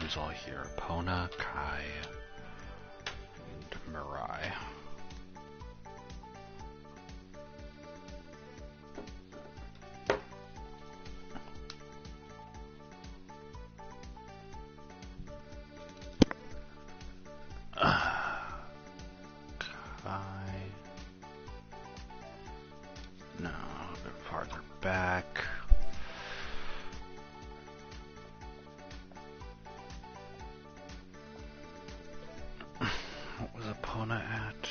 who's all here? Epona, Kai, and Mirai. Kai. No, a bit farther back. What was Epona at?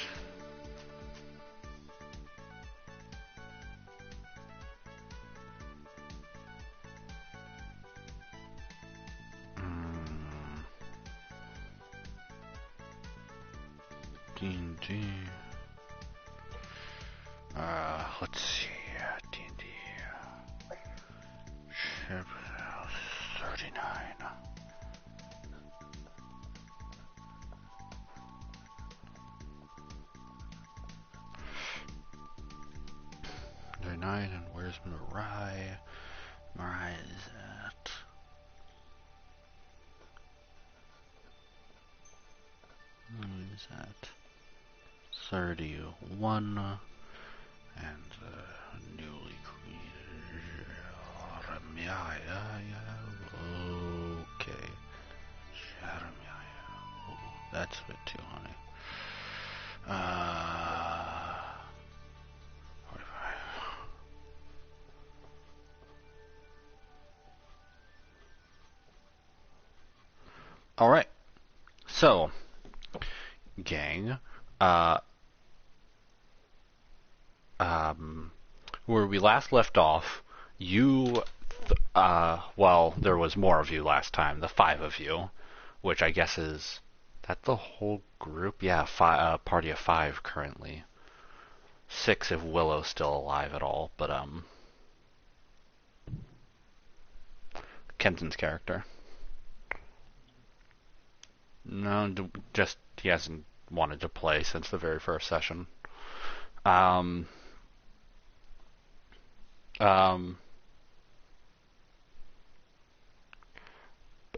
D&D. Let's see. D&D. Ship 39. And where's Mirai? Mirai is at... Who's at 31, and newly created Jeremiah. Okay, Jeremiah. Oh, that's a bit too honey. 45. All right. So, gang, where we last left off, you, well, there was more of you last time, the 5 of you, which I guess is that the whole group? Yeah, party of 5 currently. 6 if Willow's still alive at all, but, Kenton's character. No, just he hasn't wanted to play since the very first session.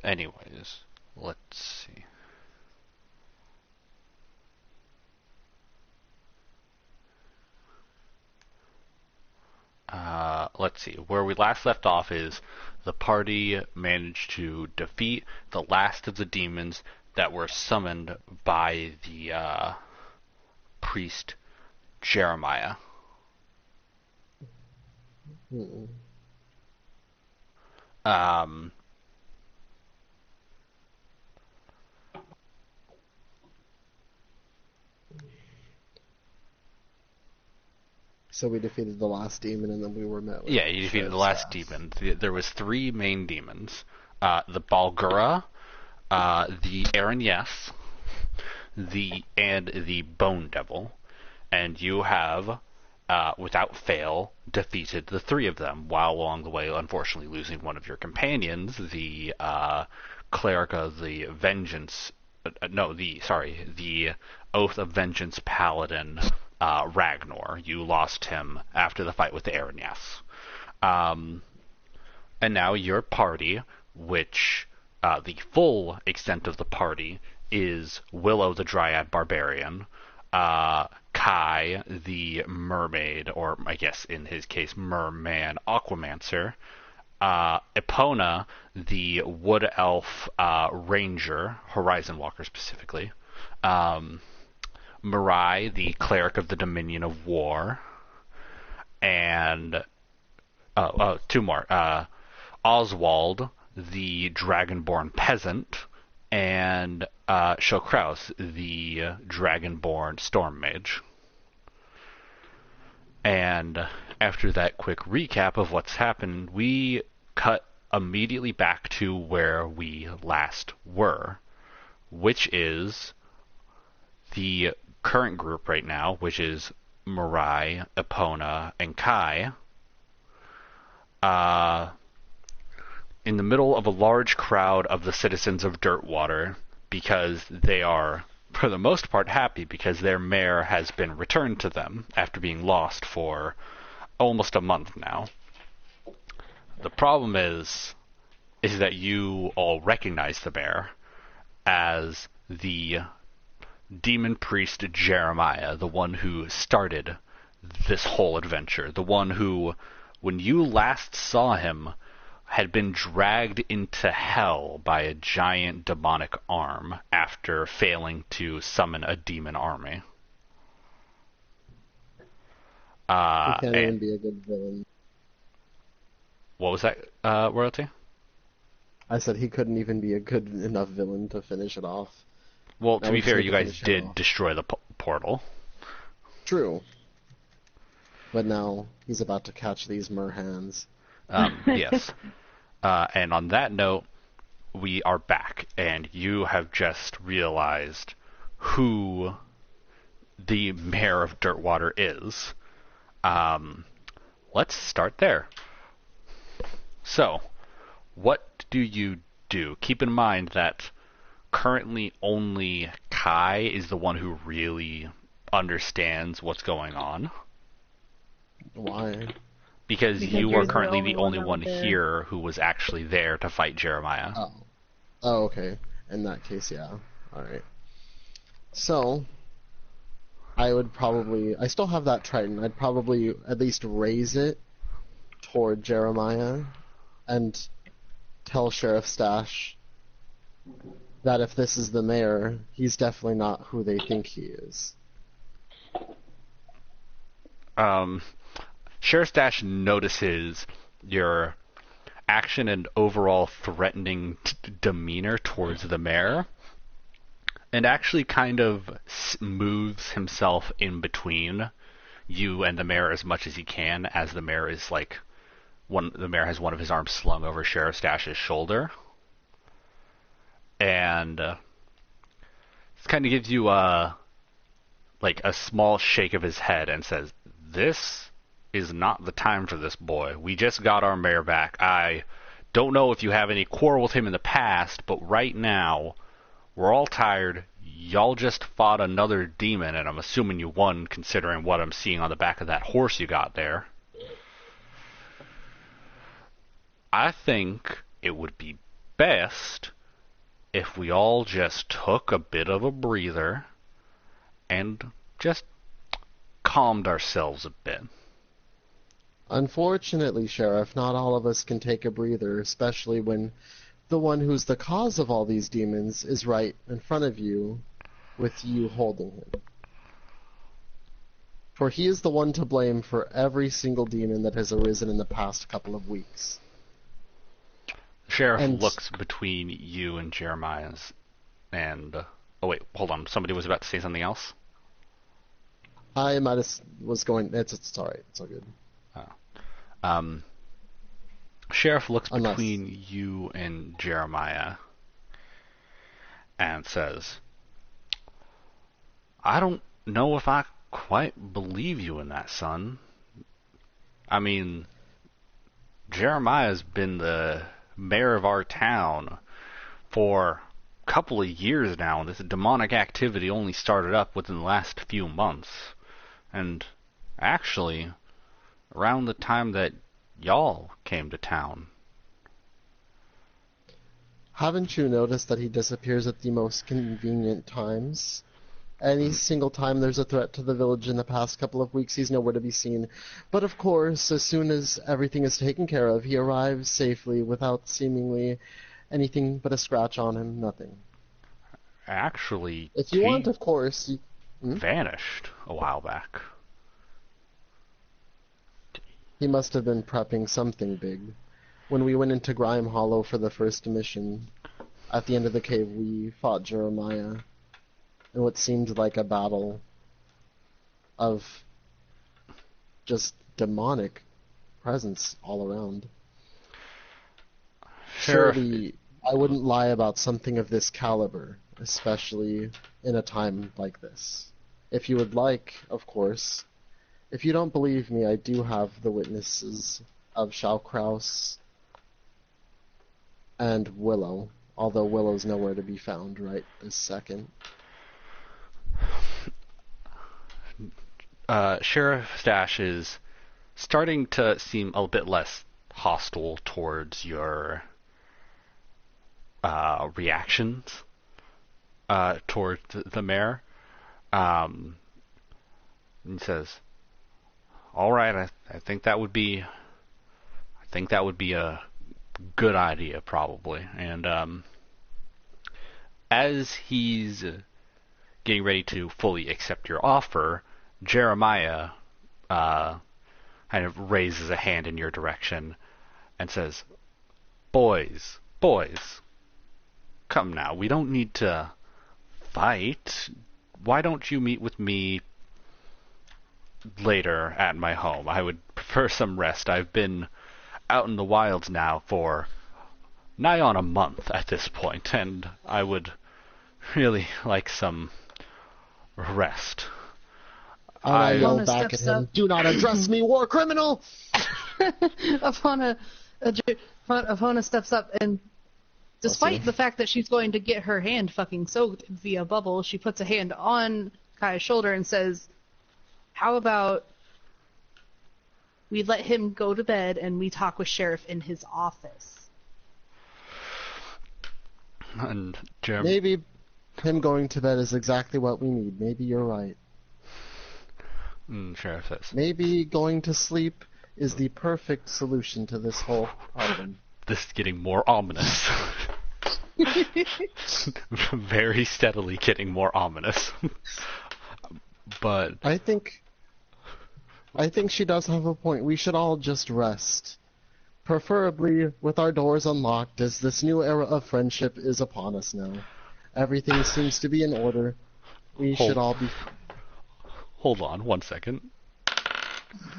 Anyways, let's see. Let's see. Where we last left off is the party managed to defeat the last of the demons that were summoned by the priest Jeremiah. So we defeated the last demon, and then we were met with... Yeah, you defeated the last demon. There was 3 main demons. The Balgura, the Aranyes, and the Bone Devil. And you have, without fail, defeated the 3 of them, while along the way, unfortunately, losing one of your companions, the Cleric of the Vengeance... the Oath of Vengeance Paladin... Ragnar. You lost him after the fight with the Aranyes. And now your party, which the full extent of the party is Willow the Dryad Barbarian, Kai the Mermaid, or I guess in his case Merman Aquamancer, Epona the Wood Elf Ranger, Horizon Walker specifically, Mirai, the Cleric of the Dominion of War, and 2 more. Oswald, the Dragonborn Peasant, and Shokraus, the Dragonborn Storm Mage. And after that quick recap of what's happened, we cut immediately back to where we last were, which is the current group right now, which is Mirai, Epona, and Kai, in the middle of a large crowd of the citizens of Dirtwater, because they are, for the most part, happy because their mayor has been returned to them after being lost for almost a month now. The problem is is that you all recognize the bear as the demon priest Jeremiah, the one who started this whole adventure, the one who, when you last saw him, had been dragged into hell by a giant demonic arm after failing to summon a demon army. He can't And even be a good villain. what was that, royalty? I said he couldn't even be a good enough villain to finish it off. Well, I to be would fair, say you to guys finish him did off. destroy the portal. True. But now he's about to catch these merhans. Yes. And on that note, we are back, and you have just realized who the mayor of Dirtwater is. Let's start there. So, what do you do? Keep in mind that currently only Kai is the one who really understands what's going on, Why? because Because you are you're the currently the only only one one there. here who was actually there to fight Jeremiah. Oh. Oh, okay. In that case, yeah. Alright. So, I still have that Triton. I'd probably at least raise it toward Jeremiah and tell Sheriff Stash that if this is the mayor, he's definitely not who they think he is. Sheriff Dash notices your action and overall threatening demeanor towards the mayor, and actually kind of moves himself in between you and the mayor as much as he can, as the mayor is the mayor has one of his arms slung over Sheriff Dash's shoulder, and kind of gives you a small shake of his head and says, "This is not the time for this, boy. We just got our mayor back. I don't know if you have any quarrel with him in the past, but right now, we're all tired. Y'all just fought another demon, and I'm assuming you won, considering what I'm seeing on the back of that horse you got there. I think it would be best if we all just took a bit of a breather and just calmed ourselves a bit." Unfortunately, Sheriff, not all of us can take a breather, especially when the one who's the cause of all these demons is right in front of you, with you holding him. For he is the one to blame for every single demon that has arisen in the past couple of weeks. The sheriff And- looks between you and Jeremiah's and... oh wait, hold on. Somebody was about to say something else? I might have was going. It's alright. It's all good. Sheriff looks Unless- between you and Jeremiah and says, "I don't know if I quite believe you in that, son. I mean, Jeremiah's been the mayor of our town for a couple of years now, and this demonic activity only started up within the last few months. And actually, around the time that y'all came to town." Haven't you noticed that he disappears at the most convenient times? Any single time there's a threat to the village in the past couple of weeks, he's nowhere to be seen. But of course, as soon as everything is taken care of, he arrives safely without seemingly anything but a scratch on him, nothing. Actually, If you he want, of course. vanished a while back. He must have been prepping something big. When we went into Grime Hollow for the first mission, at the end of the cave we fought Jeremiah in what seemed like a battle of just demonic presence all around. Sheriff, Surely I wouldn't lie about something of this caliber, especially in a time like this. If you would like, of course. If you don't believe me, I do have the witnesses of Schaukraus and Willow, although Willow's nowhere to be found right this second. Sheriff Stash is starting to seem a bit less hostile towards your reactions toward the mayor. He says, "All right, I think that would be a good idea, probably." And as he's getting ready to fully accept your offer, Jeremiah kind of raises a hand in your direction and says, boys, come now. We don't need to fight. Why don't you meet with me later at my home? I would prefer some rest. I've been out in the wilds now for nigh on a month at this point, and I would really like some rest. I yell Epona back at steps him, up. "Do not address me, war criminal!" Epona steps up and, despite the fact that she's going to get her hand fucking soaked via bubble, she puts a hand on Kai's shoulder and says, "How about we let him go to bed and we talk with Sheriff in his office?" And Maybe him going to bed is exactly what we need. Maybe you're right. Sheriff says, Maybe going to sleep is the perfect solution to this whole problem. this is getting more ominous. Very steadily getting more ominous. But I think she does have a point. We should all just rest. Preferably with our doors unlocked, as this new era of friendship is upon us now. Everything seems to be in order. We should all be... Hold on 1 second.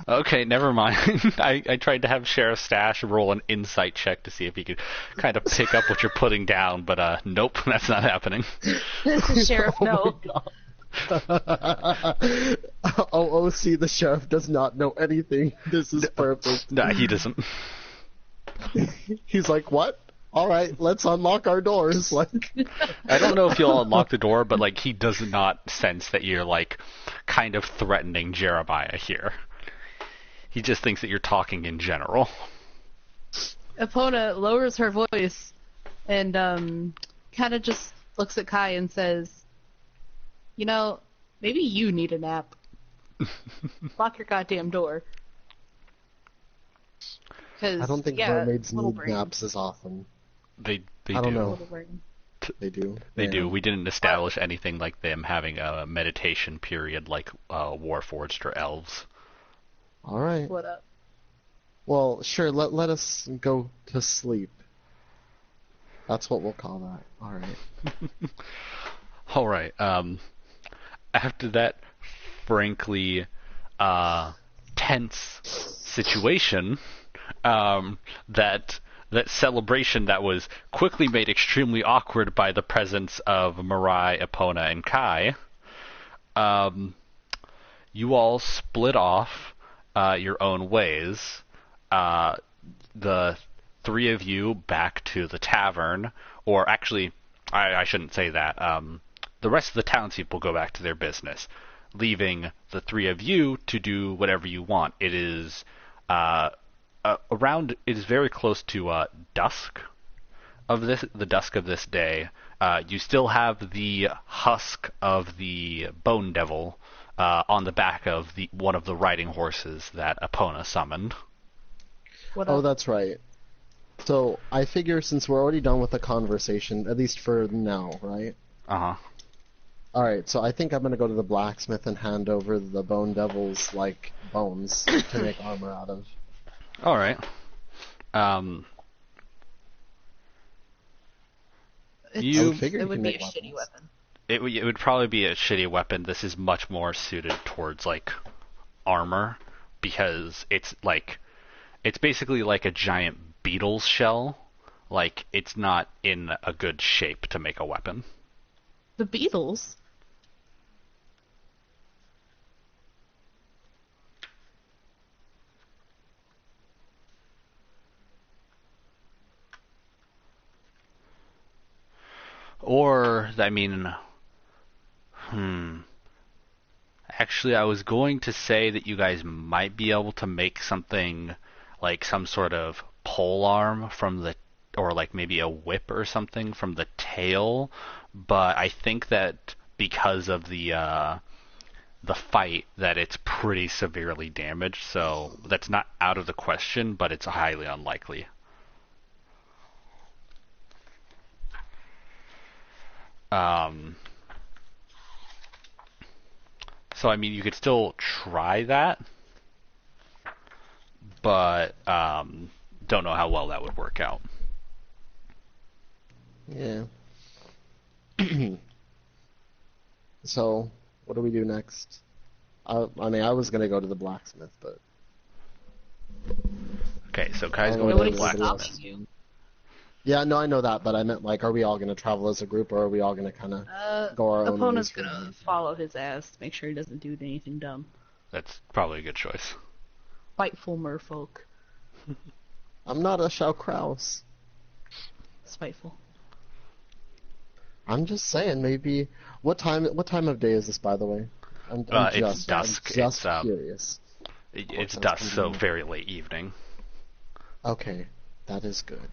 Okay, never mind. I tried to have Sheriff Stash roll an insight check to see if he could kind of pick up what you're putting down, but nope, that's not happening. Sheriff, no. OOC, the sheriff does not know anything. This is perfect. Nah, he doesn't. He's like, what? Alright, let's unlock our doors. Like, I don't know if you'll unlock the door, but like he does not sense that you're like kind of threatening Jeremiah here. He just thinks that you're talking in general. Epona lowers her voice and kind of just looks at Kai and says, "You know, maybe you need a nap. Lock your goddamn door." I don't think mermaids need naps as often. They I don't do. know. They do. They Yeah. do. We didn't establish anything like them having a meditation period like Warforged or elves. All right. What up? Well, sure. Let us go to sleep. That's what we'll call that. All right. All right. After that, frankly, tense situation, that celebration that was quickly made extremely awkward by the presence of Mirai, Epona, and Kai, you all split off your own ways. The three of you back to the tavern, or actually, I shouldn't say that. The rest of the townspeople go back to their business, leaving the three of you to do whatever you want. It is it is very close to dusk of the dusk of this day. You still have the husk of the Bone Devil on the back of one of the riding horses that Epona summoned. What Oh, up? that's right. So I figure since we're already done with the conversation, at least for now, right? Uh-huh. All right. So I think I'm gonna go to the blacksmith and hand over the Bone Devil's like bones to make armor out of. All right. You- I figured It you would can be a make shitty weapons. weapon. It would probably be a shitty weapon. This is much more suited towards like armor because it's basically like a giant beetle's shell. Like it's not in a good shape to make a weapon. The Beatles? Or I mean, actually, I was going to say that you guys might be able to make something like some sort of pole arm from the, or like maybe a whip or something from the tail, but I think that because of the fight that it's pretty severely damaged, so that's not out of the question, but it's highly unlikely. So I mean, you could still try that, but don't know how well that would work out. Yeah. So, what do we do next? I mean, I was gonna go to the blacksmith, but Okay, so Kai's Oh, going to Nobody's the Black blacksmith. stopping you. yeah, no, I know that, but I meant like, are we all gonna travel as a group, or are we all gonna kind of go our own Opponent's ways for gonna now? follow his ass to make sure he doesn't do anything dumb. That's probably a good choice. Spiteful merfolk. I'm not a Shao Kraus. Spiteful. I'm just saying, maybe what time of day is this, by the way? I'm It's dusk. I'm just It's curious. it's sounds dusk, so convenient. very late evening. Okay, that is good.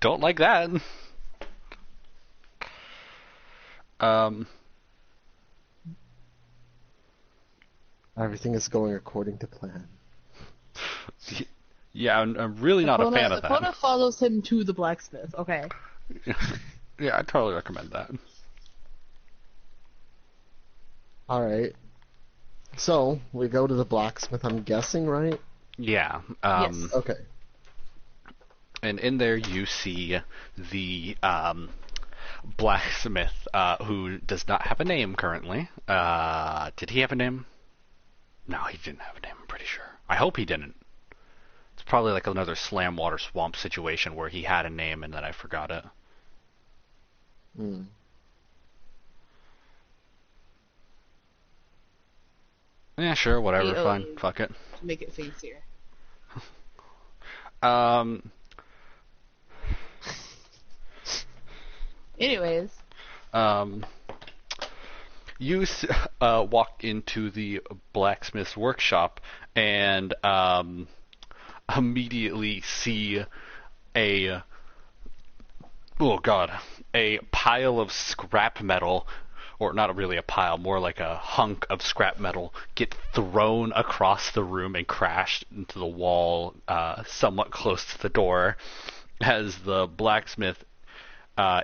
Don't like that. Everything is going according to plan. Yeah, I'm really not a fan of that. Epona follows him to the blacksmith. Okay. Yeah, I totally recommend that. All right. So we go to the blacksmith. I'm guessing, right? Yeah. Yes. Okay. And in there you see the blacksmith, who does not have a name currently. Did he have a name? No, he didn't have a name, I'm pretty sure. I hope he didn't. It's probably like another Slamwater Swamp situation where he had a name and then I forgot it. Hmm. Yeah, sure, whatever, AOE. fine, fuck it. To make it fancier. Anyways. You walk into the blacksmith's workshop and immediately see a pile of scrap metal, or not really a pile, more like a hunk of scrap metal, get thrown across the room and crashed into the wall, somewhat close to the door, as the blacksmith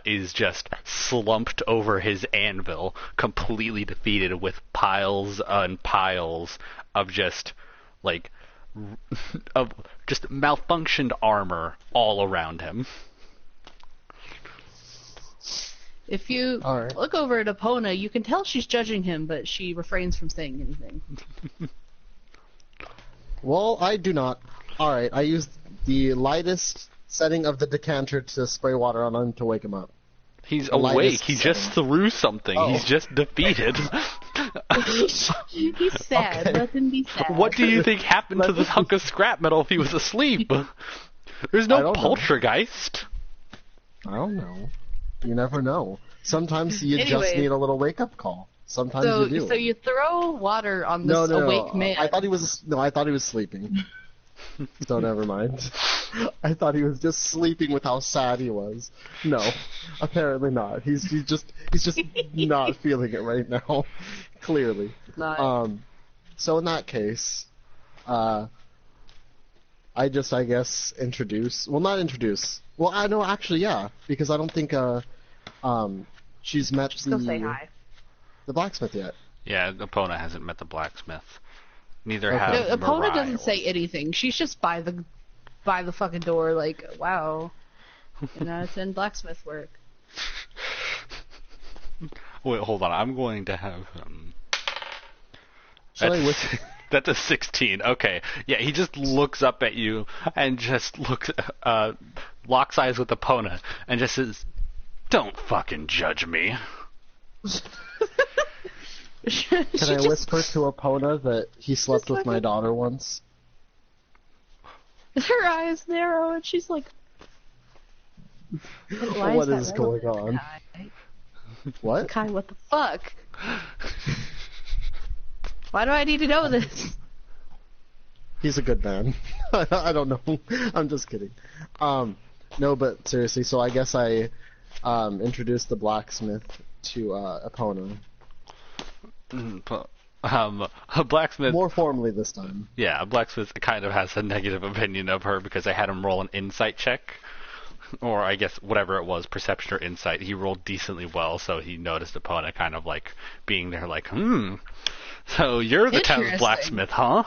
is just slumped over his anvil, completely defeated, with piles and piles of just malfunctioned armor all around him. If you All right. look over at Epona, you can tell she's judging him, but she refrains from saying anything. Well, I do not. All right. I used the lightest setting of the decanter to spray water on him to wake him up. He's The awake. lightest He just setting. threw something. Oh. He's just defeated. He's sad. Okay. Let him be sad. What do you think happened to this hunk of scrap metal if he was asleep? There's no I don't know. poltergeist. I don't know. You never know. Sometimes you just Anyways. need a little wake-up call. Sometimes So, you do. so you throw water on this no, awake man. I thought he was sleeping. So never mind. I thought he was just sleeping with how sad he was. No, apparently not. He's just not feeling it right now. Clearly. Not- So in that case, I guess introduce. Well, not introduce. Well, I know actually, yeah, because I don't think she's met Just go say hi. the blacksmith yet. Yeah, Epona hasn't met the blacksmith. Neither Okay. has No, Epona Mariah. doesn't say anything. She's just by the fucking door, like, wow. And it's in blacksmith work. Wait, hold on. I'm going to have Shall I That's, whisper? that's a 16. Okay. Yeah, he just looks up at you and just locks eyes with Epona and just says, "Don't fucking judge me." Can I whisper to Epona that he slept Just with my fucking- daughter once? Her eyes narrow, and she's like, "Why What that is going relevant, on? Kai? What? Kai, what the fuck? Why do I need to know this?" He's a good man. I don't know. I'm just kidding. No, but seriously, so I guess I introduced the blacksmith to Epona. A blacksmith. More formally this time. Yeah, a blacksmith kind of has a negative opinion of her because I had him roll an insight check. Or I guess whatever it was, perception or insight. He rolled decently well, so he noticed Epona kind of like being there like, so you're the town's Interesting. blacksmith, huh?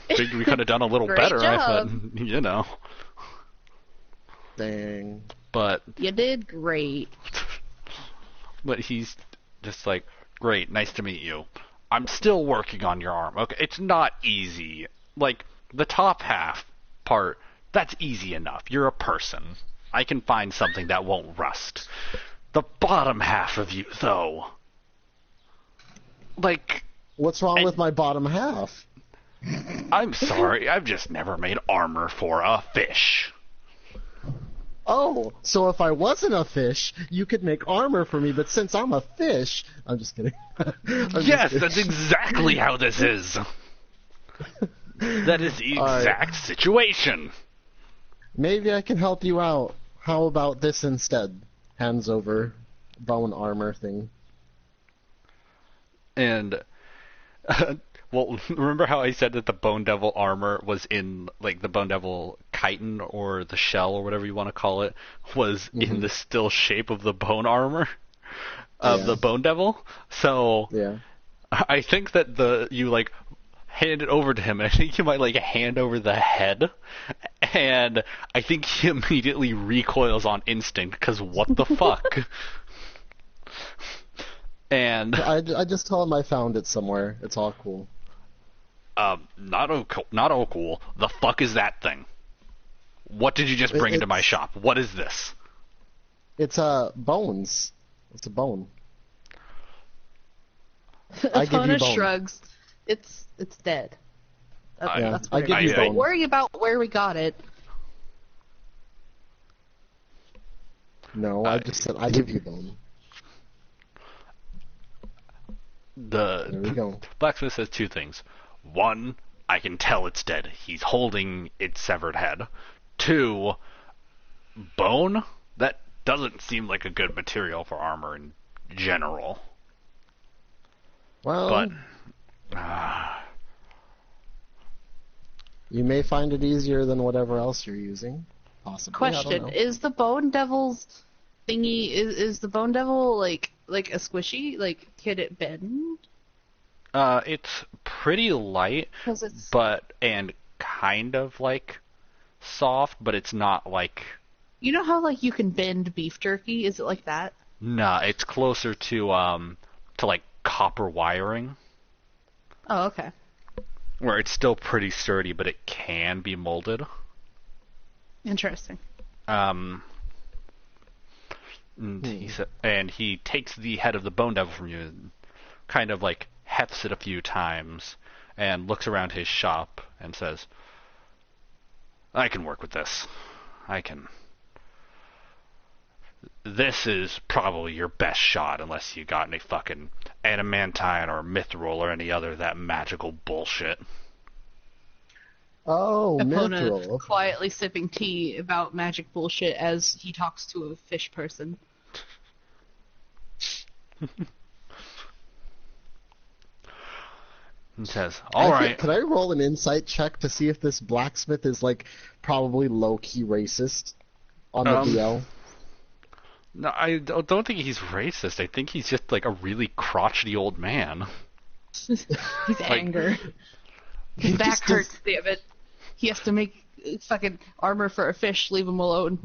Figured we could have done a little Great better, I job. thought, you know. Dang. But You did great. he's just like, great, nice to meet you. I'm still working on your arm. Okay, it's not easy. Like, the top half part, that's easy enough. You're a person. I can find something that won't rust. The bottom half of you, though. Like, What's wrong with my bottom half? I'm sorry, I've just never made armor for a fish. Oh, so if I wasn't a fish, you could make armor for me, but since I'm a fish... I'm just kidding. Yes, that's exactly how this is. That is the All right. exact situation. Maybe I can help you out. How about this instead? Hands over bone armor thing. And, well, remember how I said that the Bone Devil armor was in, like, the Bone Devil chitin, or the shell, or whatever you want to call it, was in the still shape of the bone armor of the Bone Devil? So, Yeah. I think that you, like, hand it over to him, and I think you might, like, hand over the head, and I think he immediately recoils on instinct, because what the fuck? And I just tell him I found it somewhere. It's all cool. not all cool. The fuck is that thing? What did you just bring into my shop? What is this? It's bones. It's a bone. I give you Epona bone. shrugs. It's dead. That's I what give it you is. bone. Don't worry about where we got it. No, I just said I give you bone. There we The go. blacksmith says two things. One, I can tell it's dead. He's holding its severed head. Two, bone? That doesn't seem like a good material for armor in general. Well, But you may find it easier than whatever else you're using. Possibly. I don't Question: know. Is the Bone Devil's thingy? Is the Bone Devil like a squishy? Like, can it bend? it's pretty light, Because it's and kind of like soft, but it's not like. you know how like you can bend beef jerky? Is it like that? Nah, it's closer to like copper wiring, Oh, okay. where it's still pretty sturdy, but it can be molded. Interesting. And he takes the head of the Bone Devil from you, and kind of like hefts it a few times, and looks around his shop and says, "I can work with this. I can. This is probably your best shot, unless you got any fucking adamantine or mithril or any other of that magical bullshit." Oh, Epona mithril. quietly sipping tea about magic bullshit as he talks to a fish person. And says, "All right." Could I roll an insight check to see if this blacksmith is like probably low key racist on the DL? No, I don't think he's racist. I think he's just like a really crotchety old man. He's anger. His back just does- hurts, damn it. He has to make fucking armor for a fish. Leave him alone.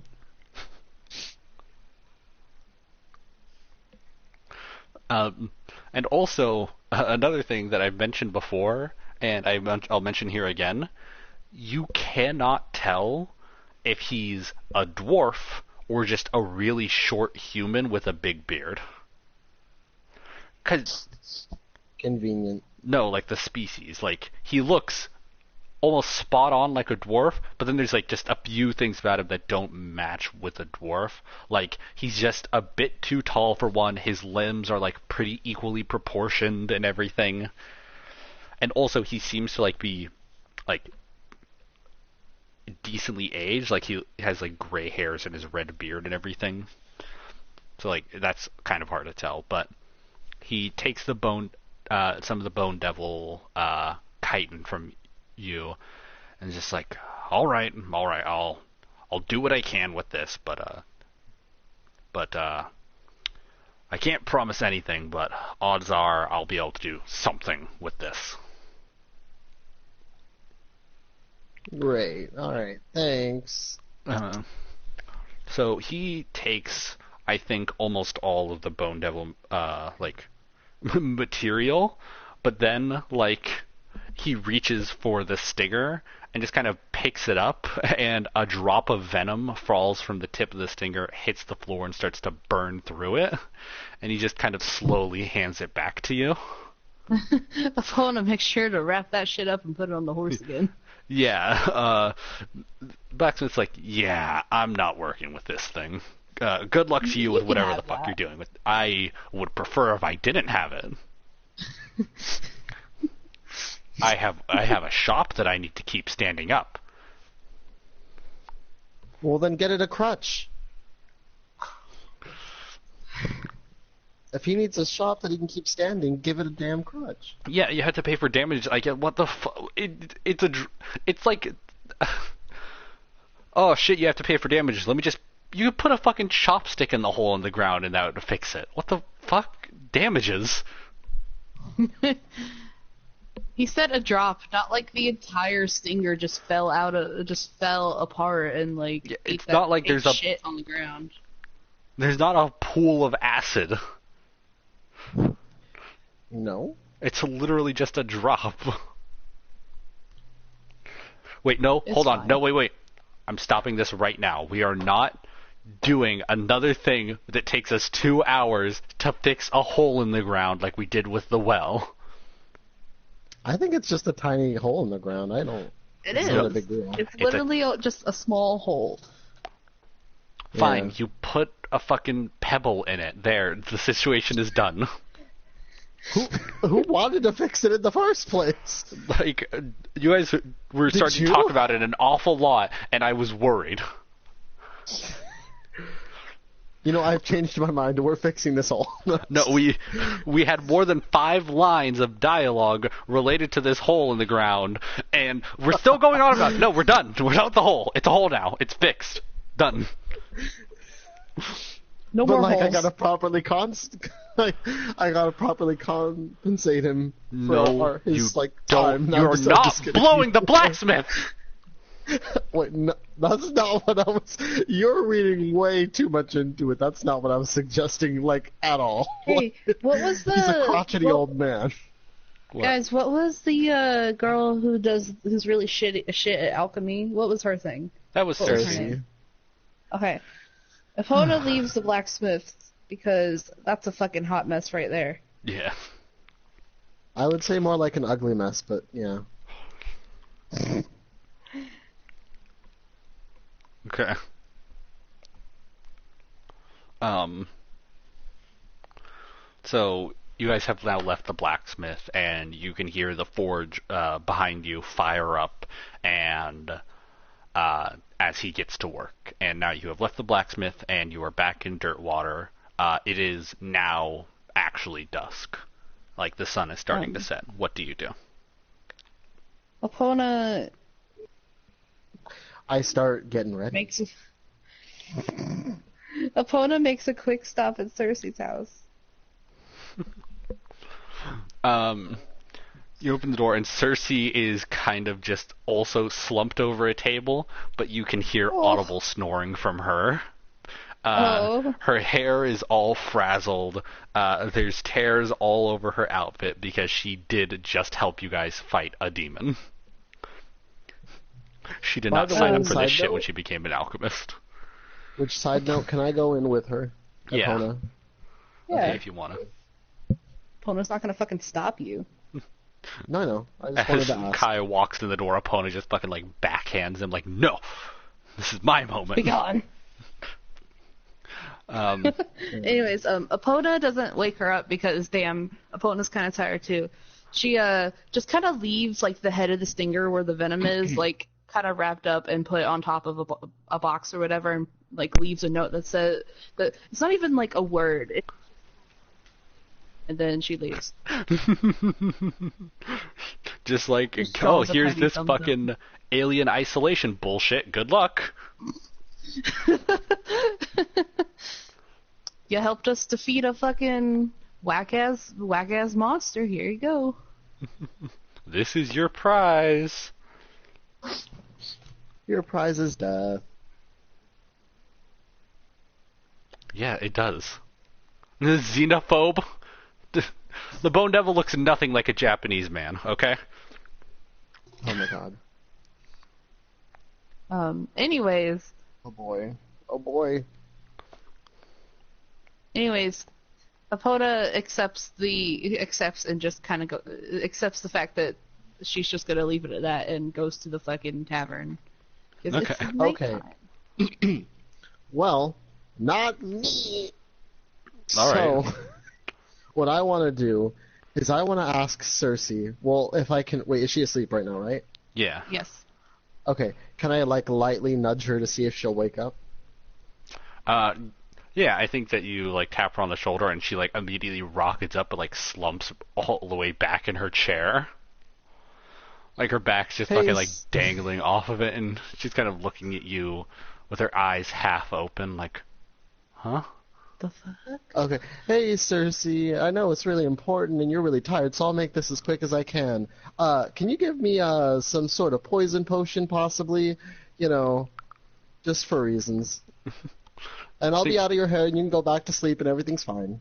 And also, another thing that I've mentioned before, and I'll mention here again, you cannot tell if he's a dwarf or just a really short human with a big beard. 'Cause, Convenient. no, like the species. Like, he looks almost spot on like a dwarf, but then there's like just a few things about him that don't match with a dwarf. Like, he's just a bit too tall for one, his limbs are like pretty equally proportioned and everything. And also he seems to like be like decently aged. Like he has like gray hairs and his red beard and everything. So like that's kind of hard to tell. But he takes the some of the bone devil chitin from you, and is just like, all right, I'll do what I can with this, but I can't promise anything, but odds are I'll be able to do something with this. Great. All right. Thanks. So he takes, I think, almost all of the Bone Devil like material, but then like he reaches for the stinger and just kind of picks it up, and a drop of venom falls from the tip of the stinger, hits the floor, and starts to burn through it. And he just kind of slowly hands it back to you. Epona, make sure to wrap that shit up and put it on the horse again. Yeah, Blacksmith's like, yeah, I'm not working with this thing. Good luck to you with whatever the fuck you're doing with. I would prefer if I didn't have it. I have a shop that I need to keep standing up. Well, then get it a crutch. If he needs a shop that he can keep standing, give it a damn crutch. Yeah, you have to pay for damage. I get what the fuck. It's like, oh shit, you have to pay for damages. You could put a fucking chopstick in the hole in the ground and that would fix it. What the fuck? Damages. He said a drop, not like the entire stinger just fell apart and like it's not like there's shit on the ground. There's not a pool of acid. No. It's literally just a drop. Wait, no, It's hold on. fine. No, wait. I'm stopping this right now. We are not doing another thing that takes us 2 hours to fix a hole in the ground like we did with the well. I think it's just a tiny hole in the ground. It It's is. not a big deal. It's literally just a small hole. Fine, Yeah. you put a fucking pebble in it. There, the situation is done. Who wanted to fix it in the first place? Like, you guys were starting you? to talk about it an awful lot, and I was worried. You know, I've changed my mind. We're fixing this all. No, we had more than 5 lines of dialogue related to this hole in the ground, and we're still going on about it. No, we're done. We're done with the hole. It's a hole now. It's fixed. Done. No But more like, holes. I gotta properly compensate him for his you like don't. time. No, You're I'm not just kidding. blowing the blacksmith. Wait, no, that's not what I was. You're reading way too much into it. That's not what I was suggesting, like at all. Hey, what was the He's a crotchety old man. What? guys? What was the girl who's really shit at alchemy? What was her thing? That was What was her Cersei. name? Okay, Epona leaves the blacksmith because that's a fucking hot mess right there. Yeah. I would say more like an ugly mess, but yeah. Okay. So you guys have now left the blacksmith, and you can hear the forge behind you fire up, and as he gets to work. And now you have left the blacksmith, and you are back in Dirtwater. It is now actually dusk. Like, the sun is starting to set. What do you do? Epona I start getting ready. makes Epona makes a quick stop at Cersei's house. You open the door, and Cersei is kind of just also slumped over a table, but you can hear audible snoring from her. Her hair is all frazzled. There's tears all over her outfit because she did just help you guys fight a demon. She did By not the sign way, up for side this shit note- when she became an alchemist. Which side note, can I go in with her? Yeah. Epona? Yeah, Okay, if you want to. Epona's not gonna fucking stop you. No, I know. I just wanted As to ask. Kaya walks in the door, Epona just fucking like backhands him like, no, this is my moment. Be gone. Um, Anyways, Epona doesn't wake her up because, damn, Epona's kind of tired too. She just kind of leaves like the head of the stinger where the venom is, like kind of wrapped up and put on top of a box or whatever, and like leaves a note that says that it's not even like a word. And then she leaves. Just like, Just oh, draws a here's tiny this thumbs fucking alien isolation bullshit. Good luck. You helped us defeat a fucking whack ass monster. Here you go. This is your prize. Your prize is death. Yeah, it does. The xenophobe. The Bone Devil looks nothing like a Japanese man, okay? Oh my god. Anyways, Oh boy. Oh boy. Epona accepts and just kind of accepts the fact that she's just gonna leave it at that and goes to the fucking tavern. 'Cause Okay. it's nighttime. Well, not me. All So, right. what I want to do is I want to ask Cersei. Well, if I can. Wait, is she asleep right now? Right. Yeah. Yes. Okay. Can I like lightly nudge her to see if she'll wake up? Yeah, I think that you like tap her on the shoulder and she like immediately rockets up but like slumps all the way back in her chair. Like her back's just Hey, fucking like dangling off of it, and she's kind of looking at you with her eyes half open, like, huh? The fuck? Okay. Hey, Cersei. I know it's really important and you're really tired, so I'll make this as quick as I can. Can you give me some sort of poison potion, possibly? You know, just for reasons. And I'll be out of your hair, and you can go back to sleep, and everything's fine.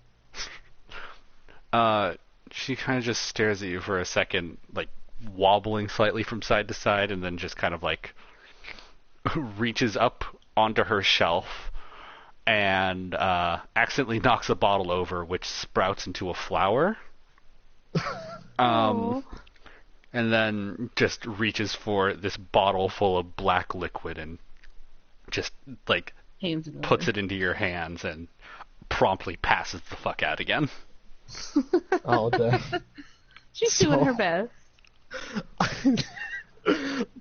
She kind of just stares at you for a second, like wobbling slightly from side to side, and then just kind of like reaches up onto her shelf and accidentally knocks a bottle over, which sprouts into a flower. Aw. And then just reaches for this bottle full of black liquid and just like Hands in puts it into your hands and promptly passes the fuck out again. Oh, damn. She's So- doing her best.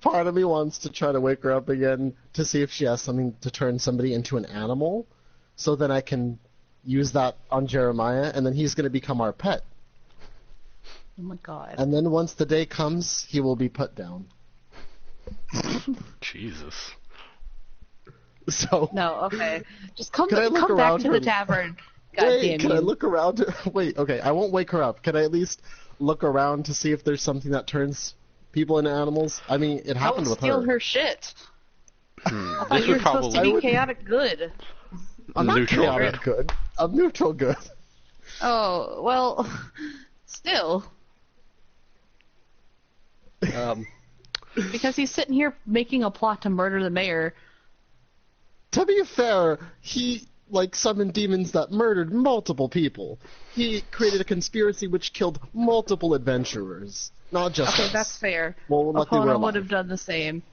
Part of me wants to try to wake her up again to see if she has something to turn somebody into an animal, so then I can use that on Jeremiah, and then he's going to become our pet. Oh my god. And then once the day comes, he will be put down. Jesus. So No, okay. Just come Can I look come back around to her? the tavern. God wait, damn can you. I look around? Wait, okay, I won't wake her up. Can I at least look around to see if there's something that turns people into animals? I mean, it happened Don't with steal her. her shit. I thought This you would were supposed to probably be chaotic good. I'm not neutral chaotic good. I'm neutral good. Oh, well, still. Because he's sitting here making a plot to murder the mayor. To be fair, he summoned demons that murdered multiple people. He created a conspiracy which killed multiple adventurers, not just Okay, us. that's fair. Well, luckily we're Epona alive. would have done the same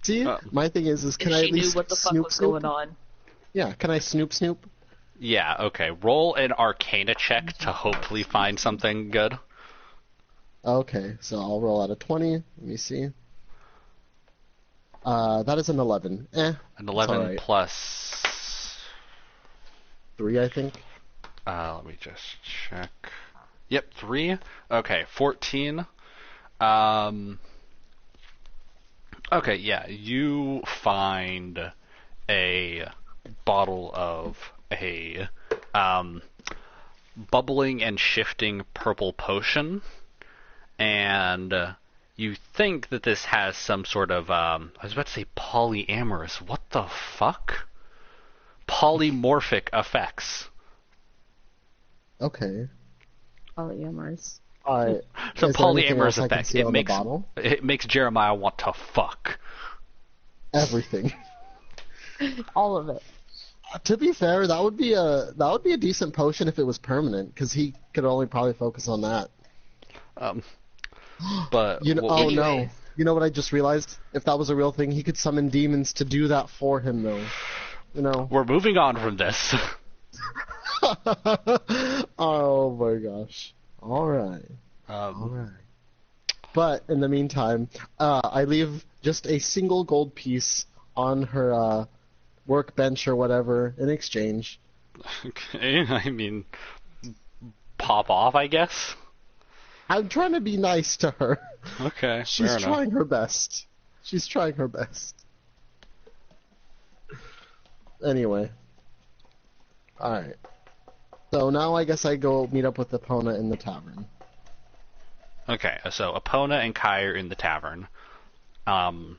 See, my thing is if can I she at knew least what the fuck snoop was snoop? going on. Yeah, can I snoop? Yeah, okay. Roll an Arcana check to hopefully find something good. Okay, so I'll roll out a 20. Let me see. That is an 11. An 11 alright. plus... 3, I think. let me just check. Yep, 3. Okay, 14. Okay, yeah, you find a bottle of a bubbling and shifting purple potion, and you think that this has some sort of, I was about to say polyamorous. What the fuck? Polymorphic effects. Okay. Polyamorous. Alright. It's a Is there anything polyamorous else I can effect. see on the It bottle? makes Jeremiah want to fuck. Everything. All of it. To be fair, that would be a decent potion if it was permanent, because he could only probably focus on that. But You know, what oh would- no! Anyways. You know what I just realized? If that was a real thing, he could summon demons to do that for him, though. You know. we're moving on from this. Oh my gosh! All right. Alright. But in the meantime, I leave just a single gold piece on her workbench or whatever in exchange. Okay, I mean, pop off, I guess. I'm trying to be nice to her. Okay, She's fair trying enough. her best. She's trying her best. Anyway. Alright. So now I guess I go meet up with Epona in the tavern. Okay, so Epona and Kai are in the tavern. Mirai,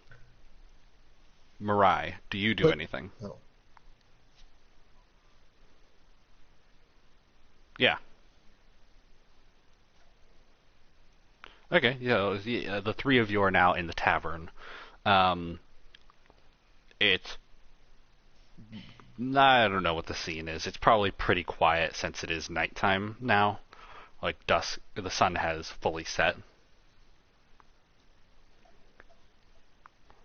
do you do But- anything? No. Yeah. Okay, yeah, the three of you are now in the tavern. It's I don't know what the scene is. It's probably pretty quiet since it is nighttime now. Like dusk, the sun has fully set.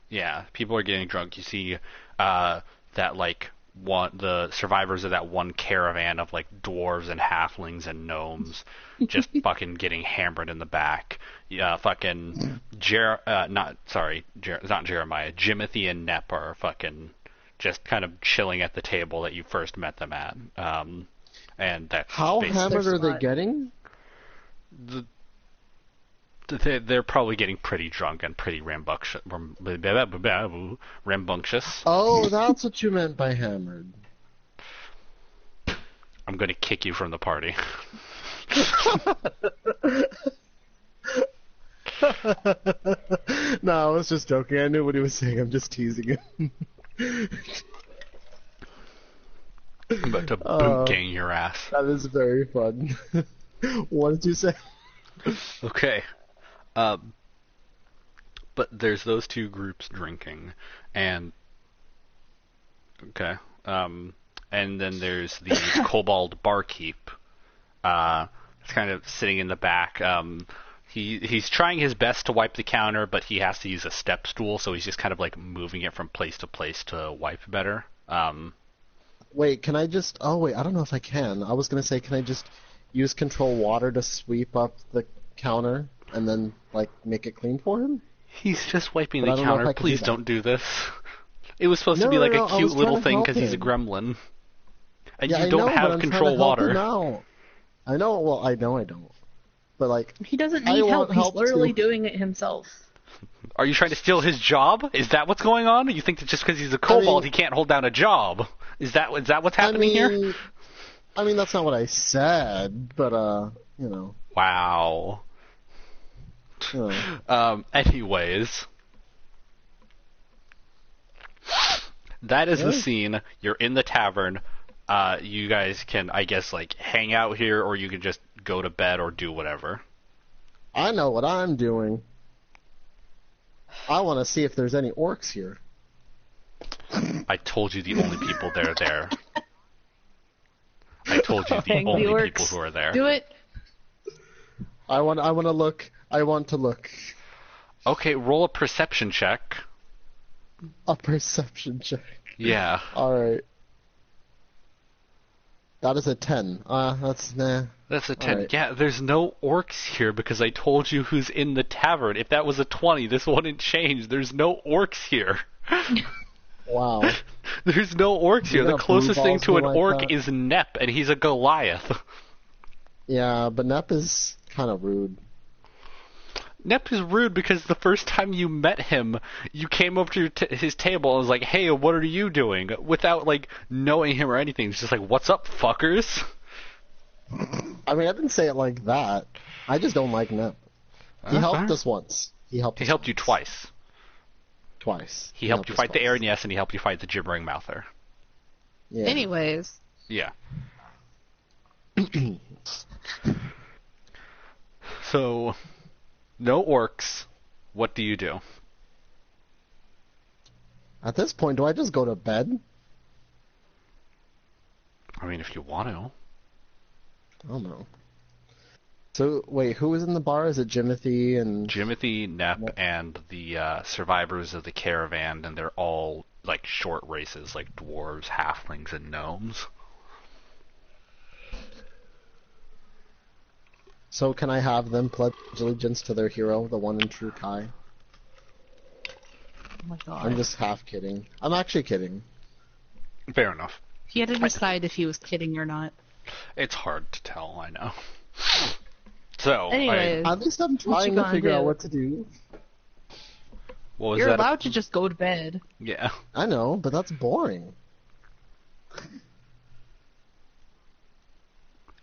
Yeah, people are getting drunk. You see that like the survivors of that one caravan of like dwarves and halflings and gnomes just fucking getting hammered in the back. Yeah, fucking not Jeremiah. Jimothy and Nep are fucking just kind of chilling at the table that you first met them at. And that's How basically hammered are they spot. getting? they're probably getting pretty drunk and pretty rambunctious. Oh, that's what you meant by hammered. I'm gonna kick you from the party. No, I was just joking. I knew what he was saying. I'm just teasing him. I'm about to boot gang your ass. That is very fun. What did you say? Okay. But there's those two groups drinking, and okay. And then there's the kobold barkeep. It's kind of sitting in the back. He's trying his best to wipe the counter, but he has to use a step stool, so he's just kind of like moving it from place to place to wipe better. Wait, can I just... Oh, wait, I don't know if I can. I was going to say, can I just use control water to sweep up the counter and then, like, make it clean for him? He's just wiping But the I don't know if counter. I can Please do that. don't do this. It was supposed to No, be no, like no, a I cute was little trying to thing help because he's a him. gremlin. And Yeah, you I don't know, but have I'm control trying to help water. him out. I know, well, I know I don't. But, like, He doesn't I need want help. He's help, literally too. doing it himself. Are you trying to steal his job? Is that what's going on? You think that just because he's a kobold, he can't hold down a job? Is that what's happening here? I mean, that's not what I said, but, you know. Wow. You know. Anyways, that is the Yeah. scene. You're in the tavern. You guys can, I guess, like hang out here, or you can just go to bed or do whatever. I know what I'm doing. I want to see if there's any orcs here. I told you the only people there are there. I told you the Hang the only orcs. people who are there. Do it. I want to look. I want to look. Okay, roll a perception check. A perception check. Yeah. Alright. That is a 10. That's, nah. That's a 10. Alright. Yeah, there's no orcs here because I told you who's in the tavern. If that was a 20, this wouldn't change. There's no orcs here. Wow. There's no orcs here. You're The gonna closest thing blue-balls to me an like orc that? is Nep, and he's a Goliath. Yeah, but Nep is kind of rude. Nep is rude because the first time you met him, you came over to his table and was like, "Hey, what are you doing?" Without like knowing him or anything. It's just like, "What's up, fuckers?" I mean, I didn't say it like that. I just don't like Nep. He helped us once. He helped He us helped you once. twice. Twice. He helped you us fight the twice. Aaron Yes, and he helped you fight the Gibbering Mouther. Yeah. Anyways, Yeah. So, no orcs. What do you do? At this point, do I just go to bed? I mean, if you want to. I don't know. So, wait, who was in the bar? Is it Jimothy and... Jimothy, Nep, and the survivors of the caravan, and they're all like short races, like dwarves, halflings, and gnomes. So can I have them pledge allegiance to their hero, the one and true Kai? Oh my god. I'm just half kidding. I'm actually kidding. Fair enough. He had to decide if he was kidding or not. It's hard to tell, I know. So, Anyways, At least I'm What you trying to gonna figure do? out what to do. what was you're that? allowed to just go to bed. Yeah. I know, but that's boring.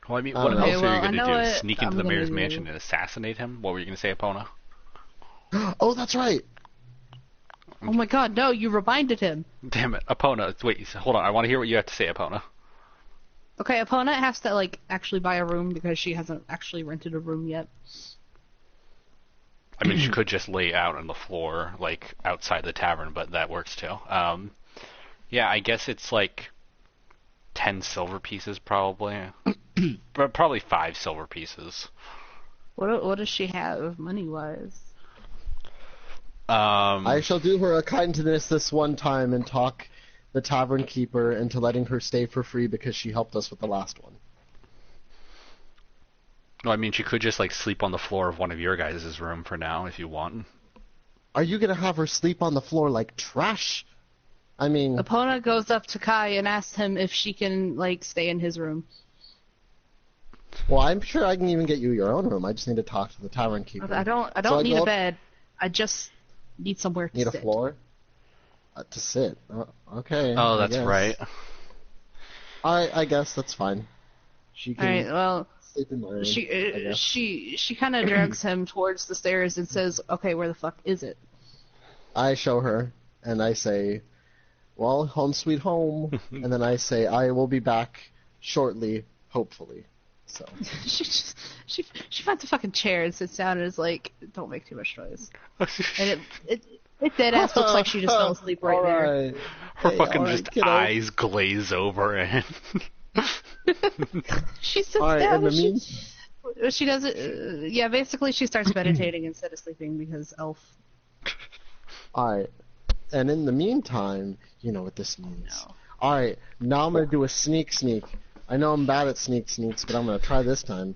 Well, I mean, I what don't else know. are well, you I going to know do? what Sneak I'm into the gonna mayor's do. mansion and assassinate him? What were you going to say, Epona? Oh, that's right. Oh my god, no, you reminded him. Damn it, Epona. Wait, hold on. I want to hear what you have to say, Epona. Okay, Epona has to, like, actually buy a room because she hasn't actually rented a room yet. I mean, she could just lay out on the floor, like, outside the tavern, but that works too. Yeah, I guess it's like 10 silver pieces, probably. But probably 5 silver pieces. What does she have, money-wise? I shall do her a kindness this one time and talk the tavern keeper into letting her stay for free because she helped us with the last one. No, I mean, she could just, like, sleep on the floor of one of your guys' room for now, if you want. Are you gonna have her sleep on the floor like trash? I mean, Epona goes up to Kai and asks him if she can, like, stay in his room. well, I'm sure I can even get you your own room. I just need to talk to the tavern keeper. I don't So I need go a up- bed. I just need somewhere to Need a sit. floor to sit. Okay. Oh, I that's guess. right. I guess that's fine. She can Alright, well, sleep in my room. I guess. she kind of drags him towards the stairs and says, okay, where the fuck is it? I show her and I say, "Well, home sweet home," and then I say, "I will be back shortly, hopefully." So she finds a fucking chair and sits down and is like, don't make too much noise. And it dead ass looks like she just fell asleep right there. Alright. Her Hey, fucking alright, just kiddo. eyes glaze over and She sits Alright, down in the and she does it. Yeah, basically she starts meditating instead of sleeping because elf. Alright. And in the meantime, you know what this means. No. Alright, now I'm gonna do a sneak. I know I'm bad at sneaks, but I'm gonna try this time.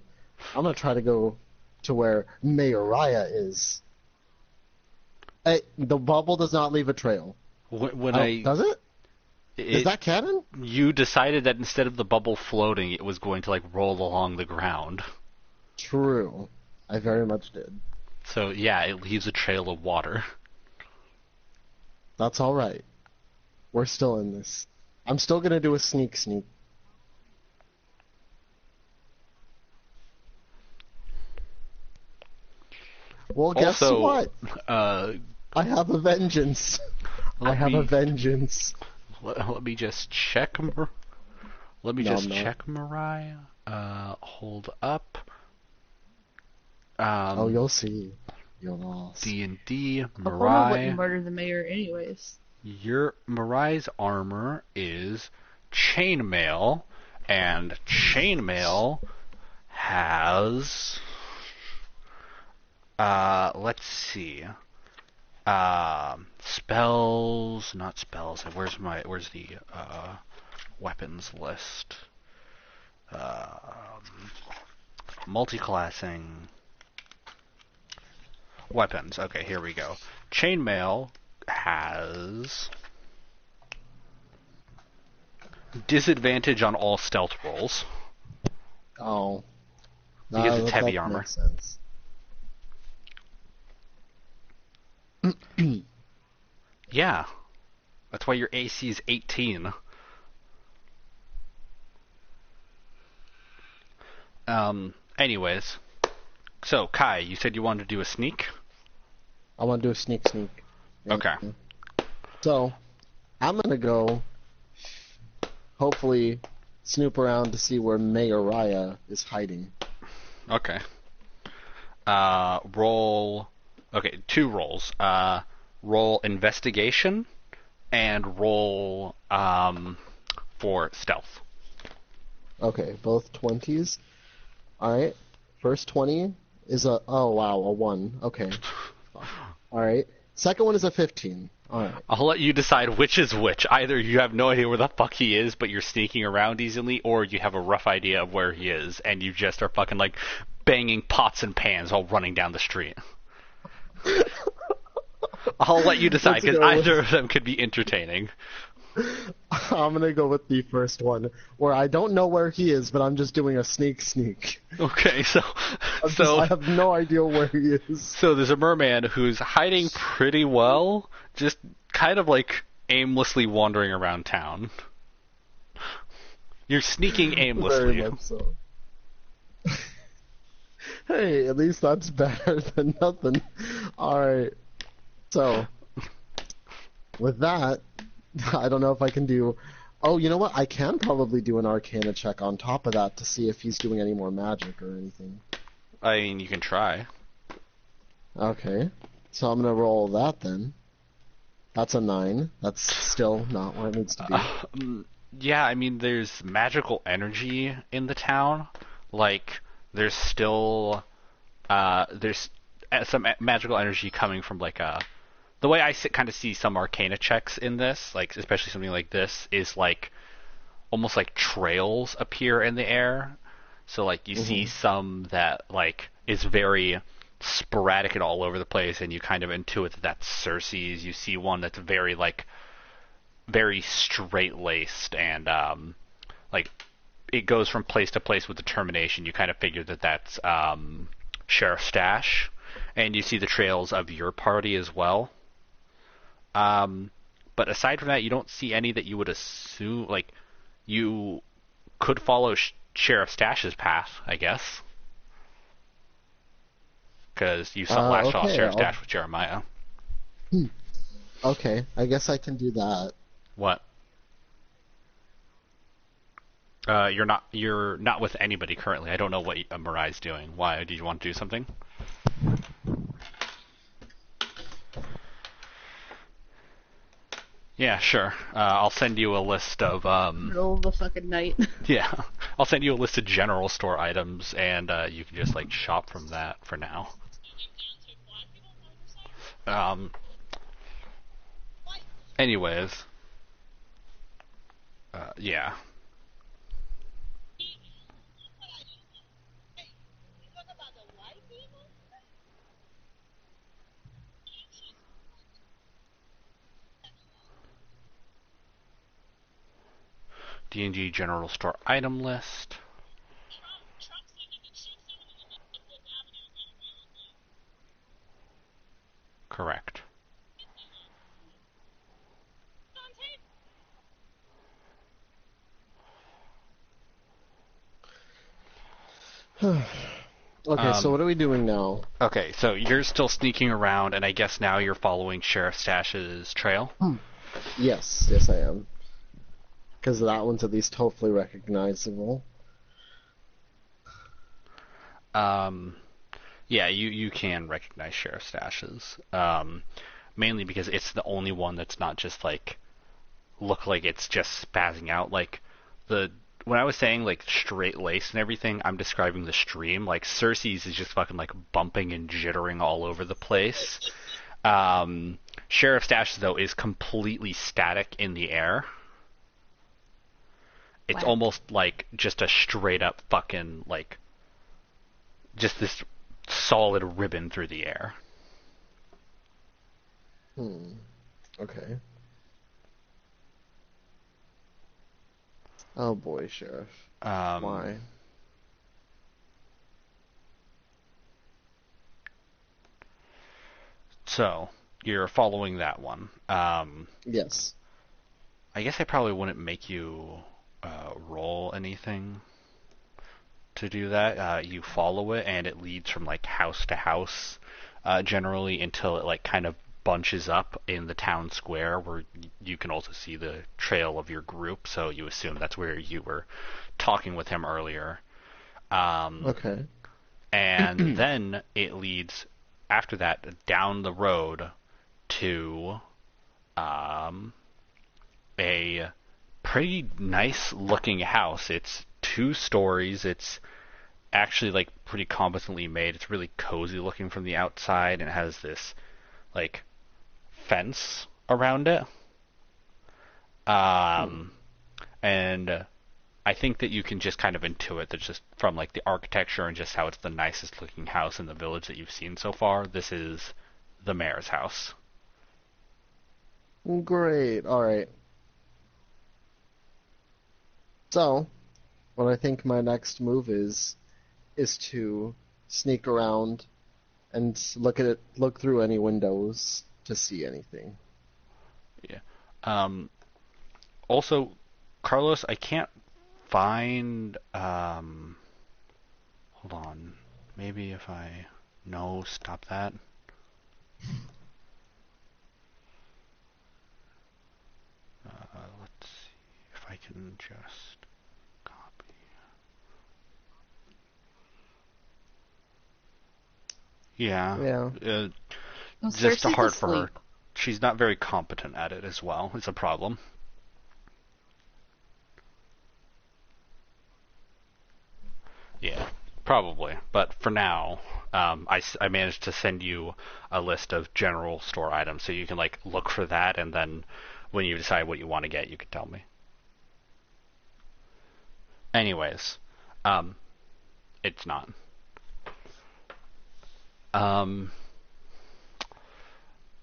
I'm gonna try to go to where Mayuriah is. Hey, the bubble does not leave a trail. when Oh, does it? Is that canon? you decided that instead of the bubble floating, it was going to like roll along the ground. True. I very much did. So yeah, it leaves a trail of water. That's alright. We're still in this. I'm still gonna do a sneak. Well, guess Also, what? uh, I have a vengeance. I have a vengeance. let me just check. Let me No, just no. check, Mariah. Hold up. Oh, you'll see. You'll all see. D&D, Epona wouldn't Mariah. murder the mayor anyways. Your Mariah's armor is chainmail, and chainmail has let's see. Spells, not spells. Where's the weapons list? Multiclassing weapons. Okay, here we go. Chainmail has disadvantage on all stealth rolls. Oh. Because it's heavy that armor. makes sense. Yeah. That's why your AC is 18. Anyways. So, Kai, you said you wanted to do a sneak? I want to do a sneak. Okay. So, I'm gonna go, hopefully, snoop around to see where Mayuriah is hiding. Okay. Roll... Okay, 2 rolls. Roll investigation and roll for stealth. Okay, both 20s. Alright. First 20 is a 1. Okay. Alright. Second one is a 15. Alright. I'll let you decide which is which. Either you have no idea where the fuck he is, but you're sneaking around easily, or you have a rough idea of where he is, and you just are fucking like, banging pots and pans while running down the street. I'll let you decide, because either of them could be entertaining. I'm gonna go with the first one, where I don't know where he is, but I'm just doing a sneak. Okay, I have no idea where he is. So there's a merman who's hiding pretty well, just kind of like aimlessly wandering around town. You're sneaking aimlessly. Very much so. Hey, at least that's better than nothing. Alright. So, with that, I don't know if I can do... Oh, you know what? I can probably do an Arcana check on top of that to see if he's doing any more magic or anything. I mean, you can try. Okay. So I'm going to roll that then. That's a 9. That's still not where it needs to be. Yeah, I mean, there's magical energy in the town. Like, there's still... there's some magical energy coming from, like, the way I kind of see some Arcana checks in this, like especially something like this, is like almost like trails appear in the air. So like you see some that like is very sporadic and all over the place, and you kind of intuit that that's Circe's. You see one that's very like very straight laced and like it goes from place to place with determination. You kind of figure that that's Sheriff Stash, and you see the trails of your party as well. But aside from that, you don't see any that you would assume, like, you could follow Sheriff Stash's path, I guess. Because you last saw Sheriff Stash with Jeremiah. Okay, I guess I can do that. What? You're not with anybody currently. I don't know what Marai's doing. Why? Did you want to do something? Yeah, sure. I'll send you a list of Middle of the fucking night. Yeah, I'll send you a list of general store items, and you can just like shop from that for now. Anyways, yeah. D&D General Store item list. Correct. Okay, so what are we doing now? Okay, so you're still sneaking around, and I guess now you're following Sheriff Stash's trail? Yes, I am. Because that one's at least hopefully recognizable. Yeah, you can recognize Sheriff Stash's. Mainly because it's the only one that's not just like look like it's just spazzing out. Like when I was saying like straight lace and everything, I'm describing the stream. Like Circe's is just fucking like bumping and jittering all over the place. Sheriff Stash's though is completely static in the air. It's almost like just a straight up fucking like just this solid ribbon through the air. Okay. Oh boy, Sheriff. Why? So, you're following that one. Yes. I guess I probably wouldn't make you roll anything to do that. You follow it, and it leads from like house to house, generally until it like kind of bunches up in the town square, where you can also see the trail of your group. So you assume that's where you were talking with him earlier. Okay. And then it leads after that down the road to a pretty nice looking house. It's 2 stories. It's actually like pretty competently made. It's really cozy looking from the outside, and it has this like fence around it. And I think that you can just kind of intuit that just from like the architecture and just how it's the nicest looking house in the village that you've seen so far, this is the mayor's house. Great. All right. So, what I think my next move is to sneak around and look through any windows to see anything. Yeah. Also, Carlos, I can't find. Hold on. Maybe if I. No, stop that. Let's see if I can just copy. Yeah. Yeah. Just Cersei's hard for her. asleep. She's not very competent at it as well. It's a problem. Yeah, probably. But for now, I managed to send you a list of general store items, so you can like look for that, and then when you decide what you want to get, you can tell me. Anyways, it's not. Um,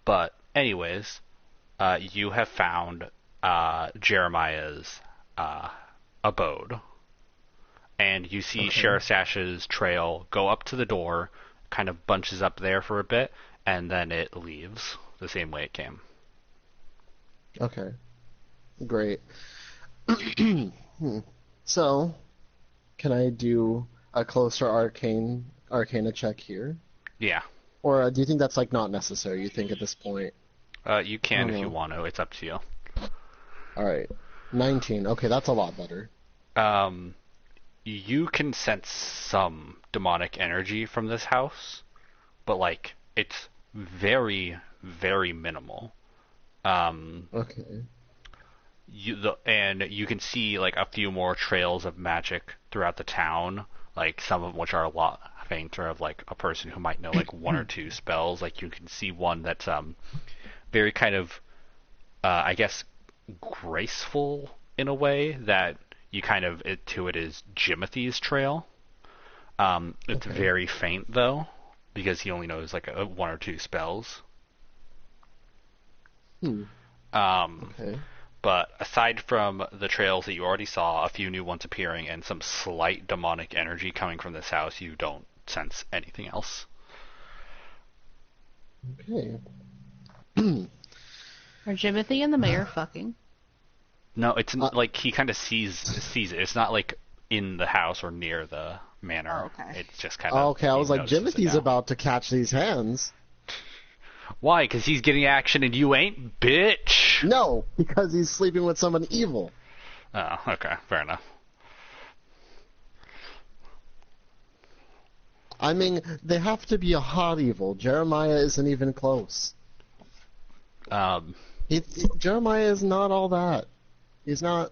but anyways, you have found Jeremiah's abode. And you see Okay. Sheriff Sash's trail go up to the door, kind of bunches up there for a bit, and then it leaves the same way it came. Okay. Great. So, can I do a closer arcana check here? Yeah. Or do you think that's like not necessary? You think at this point? You can if you know. want to. It's up to you. All right. 19. Okay, that's a lot better. You can sense some demonic energy from this house, but like it's very, very minimal. Okay. And you can see like a few more trails of magic throughout the town, like some of which are a lot fainter, of like a person who might know like one or two spells. Like you can see one that's very kind of I guess graceful in a way that you kind of intuit is Jimothy's trail. It's Okay. very faint though, because he only knows like one or two spells. Okay. But aside from the trails that you already saw, a few new ones appearing, and some slight demonic energy coming from this house, you don't sense anything else. Okay. Are Jimothy and the mayor fucking? No, it's like he kind of sees it. It's not like in the house or near the manor. Oh, okay. It's just kind of. Okay, I was like, notices it Jimothy's now. about to catch these hands. Why? Because he's getting action and you ain't, bitch. No, because he's sleeping with someone evil. Oh, okay, fair enough. I mean, they have to be a hot evil. Jeremiah isn't even close. Jeremiah is not all that. He's not.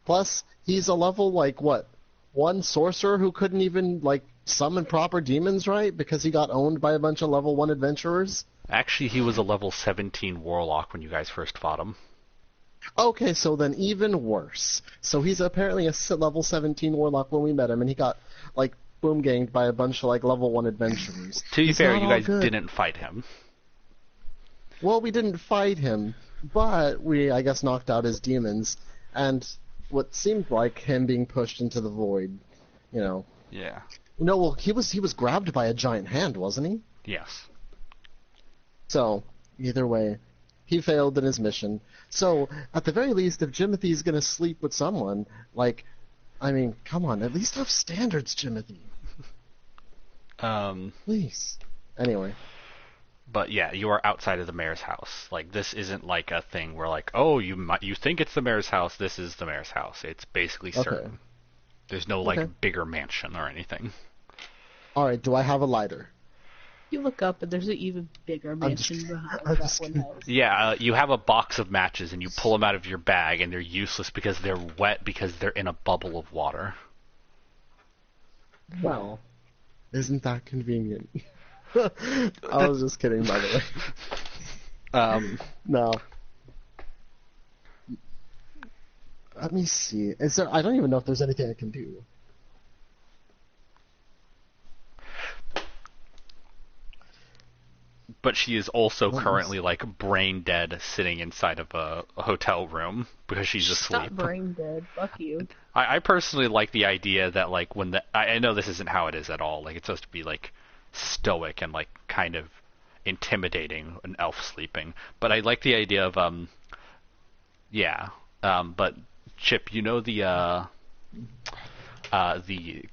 Plus, he's a level, like, what? One sorcerer who couldn't even, like, summon proper demons, right? Because he got owned by a bunch of level 1 adventurers? Actually, he was a level 17 warlock when you guys first fought him. Okay, so then even worse. So he's apparently a level 17 warlock when we met him, and he got, like, boom ganged by a bunch of, like, level 1 adventurers. To be He's fair, not you all guys good. didn't fight him. Well, we didn't fight him, but we, I guess, knocked out his demons, and what seemed like him being pushed into the void, you know. Yeah. No, well, he was grabbed by a giant hand, wasn't he? Yes. So, either way, he failed in his mission. So, at the very least, if Jimothy's gonna sleep with someone, like, I mean, come on, at least have standards, Jimothy. Please. Anyway. But yeah, you are outside of the mayor's house. Like this isn't like a thing where like, oh, you think it's the mayor's house. This is the mayor's house. It's basically certain. Okay. There's no like Okay. bigger mansion or anything. Alright, do I have a lighter? You look up and there's an even bigger mansion behind I'm that just one kidding. house. Yeah, you have a box of matches and you pull them out of your bag and they're useless because they're wet because they're in a bubble of water. Well, isn't that convenient? I was just kidding, by the way. No. Let me see. Is there? I don't even know if there's anything I can do. But she is also Let me currently like brain dead, sitting inside of a hotel room because she's Stop asleep. brain dead. Fuck you. I personally like the idea that like when I know this isn't how it is at all. Like it's supposed to be like stoic and like kind of intimidating, an elf sleeping. But I like the idea of yeah. But Chip, you know the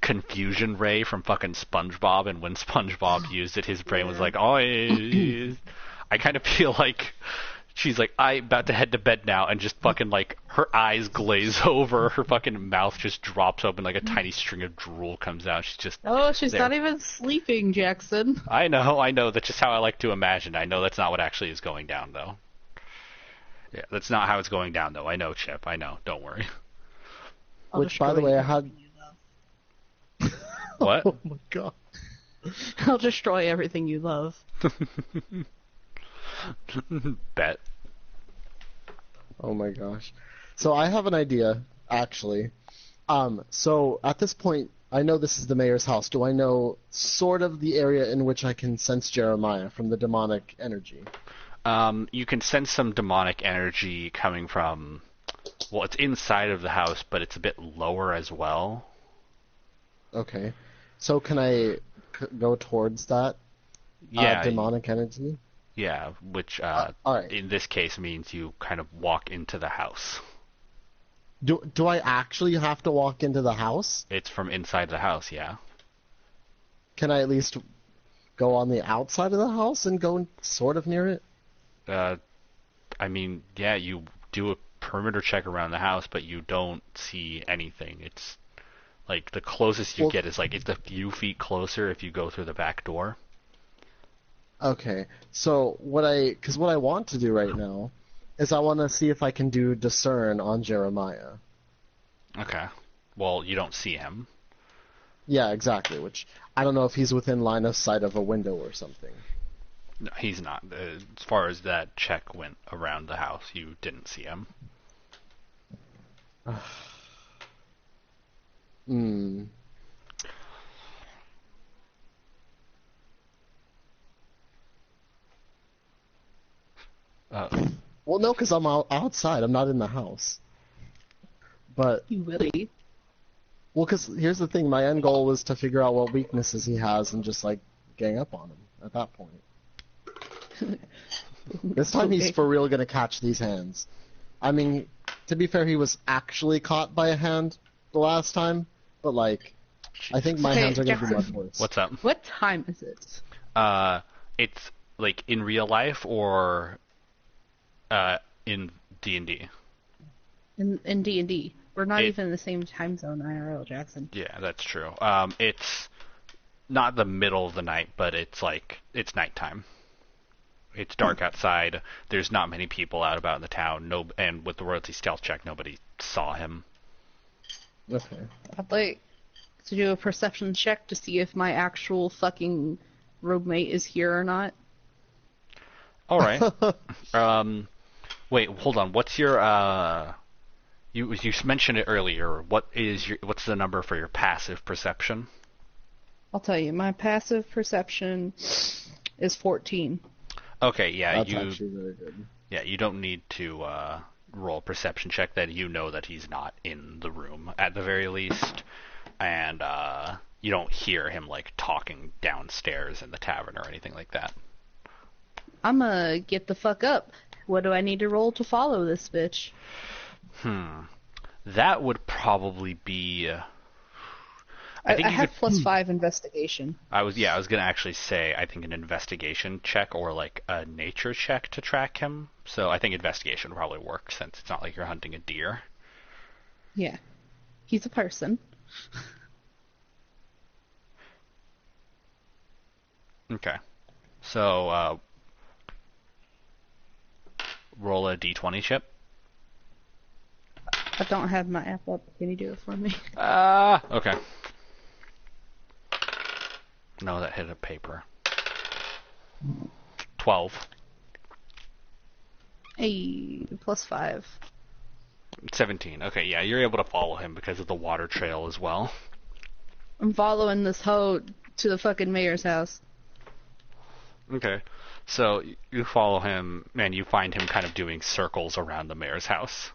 confusion ray from fucking SpongeBob, and when SpongeBob used it, his brain was like, oh, I kind of feel like she's like, I'm about to head to bed now, and just fucking like her eyes glaze over, her fucking mouth just drops open, like a tiny string of drool comes out. She's just Oh, she's there. not even sleeping, Jackson. I know. That's just how I like to imagine. I know that's not what actually is going down, though. Yeah, that's not how it's going down, though. I know, Chip. I know. Don't worry. I'll Which, by the way, I had. What? Oh my god. I'll destroy everything you love. Bet. Oh my gosh. So I have an idea, actually. So at this point, I know this is the mayor's house. Do I know sort of the area in which I can sense Jeremiah from the demonic energy? You can sense some demonic energy coming from. Well, it's inside of the house, but it's a bit lower as well. Okay. So can I go towards that Yeah. demonic energy? Yeah, which all right. in this case means you kind of walk into the house. Do I actually have to walk into the house? It's from inside the house, yeah. Can I at least go on the outside of the house and go sort of near it? I mean, yeah, you do a perimeter check around the house, but you don't see anything. It's like the closest you get is like it's a few feet closer if you go through the back door. Okay. So what I want to do right now is I want to see if I can do discern on Jeremiah. Okay. Well, you don't see him. Yeah, exactly. Which I don't know if he's within line of sight of a window or something. No, he's not. As far as that check went around the house, you didn't see him. Hmm. Well, no, because I'm outside. I'm not in the house. But You really? well, because here's the thing. My end goal was to figure out what weaknesses he has and just like gang up on him at that point. This time he's Okay. for real gonna catch these hands. I mean, to be fair, he was actually caught by a hand the last time, but like, I think my Okay, hands are gonna be Jackson. much worse. What's up? What time is it? It's like in real life or in D&D. In D&D. We're not It- even in the same time zone, IRL, Jackson. Yeah, that's true. It's not the middle of the night, but it's like it's nighttime. It's dark outside. There's not many people out about in the town. No, and with the royalty stealth check, nobody saw him. Okay. I'd like to do a perception check to see if my actual fucking roommate is here or not. All right. Wait, hold on. What's your You mentioned it earlier. What's the number for your passive perception? I'll tell you, my passive perception is 14. Okay, yeah, That's actually really good. Yeah, you don't need to roll a perception check. That you know that he's not in the room at the very least, and you don't hear him like talking downstairs in the tavern or anything like that. I'ma get the fuck up. What do I need to roll to follow this bitch? That would probably be. I think you have could- +5 investigation. I was gonna actually say I think an investigation check or like a nature check to track him. So I think investigation would probably work since it's not like you're hunting a deer. Yeah. He's a person. Okay. So roll a d20 chip. I don't have my app up. Can you do it for me? Okay. No, that hit a paper. 12. Hey, +5. 17. Okay, yeah, you're able to follow him because of the water trail as well. I'm following this hoe to the fucking mayor's house. Okay, so you follow him, and you find him kind of doing circles around the mayor's house.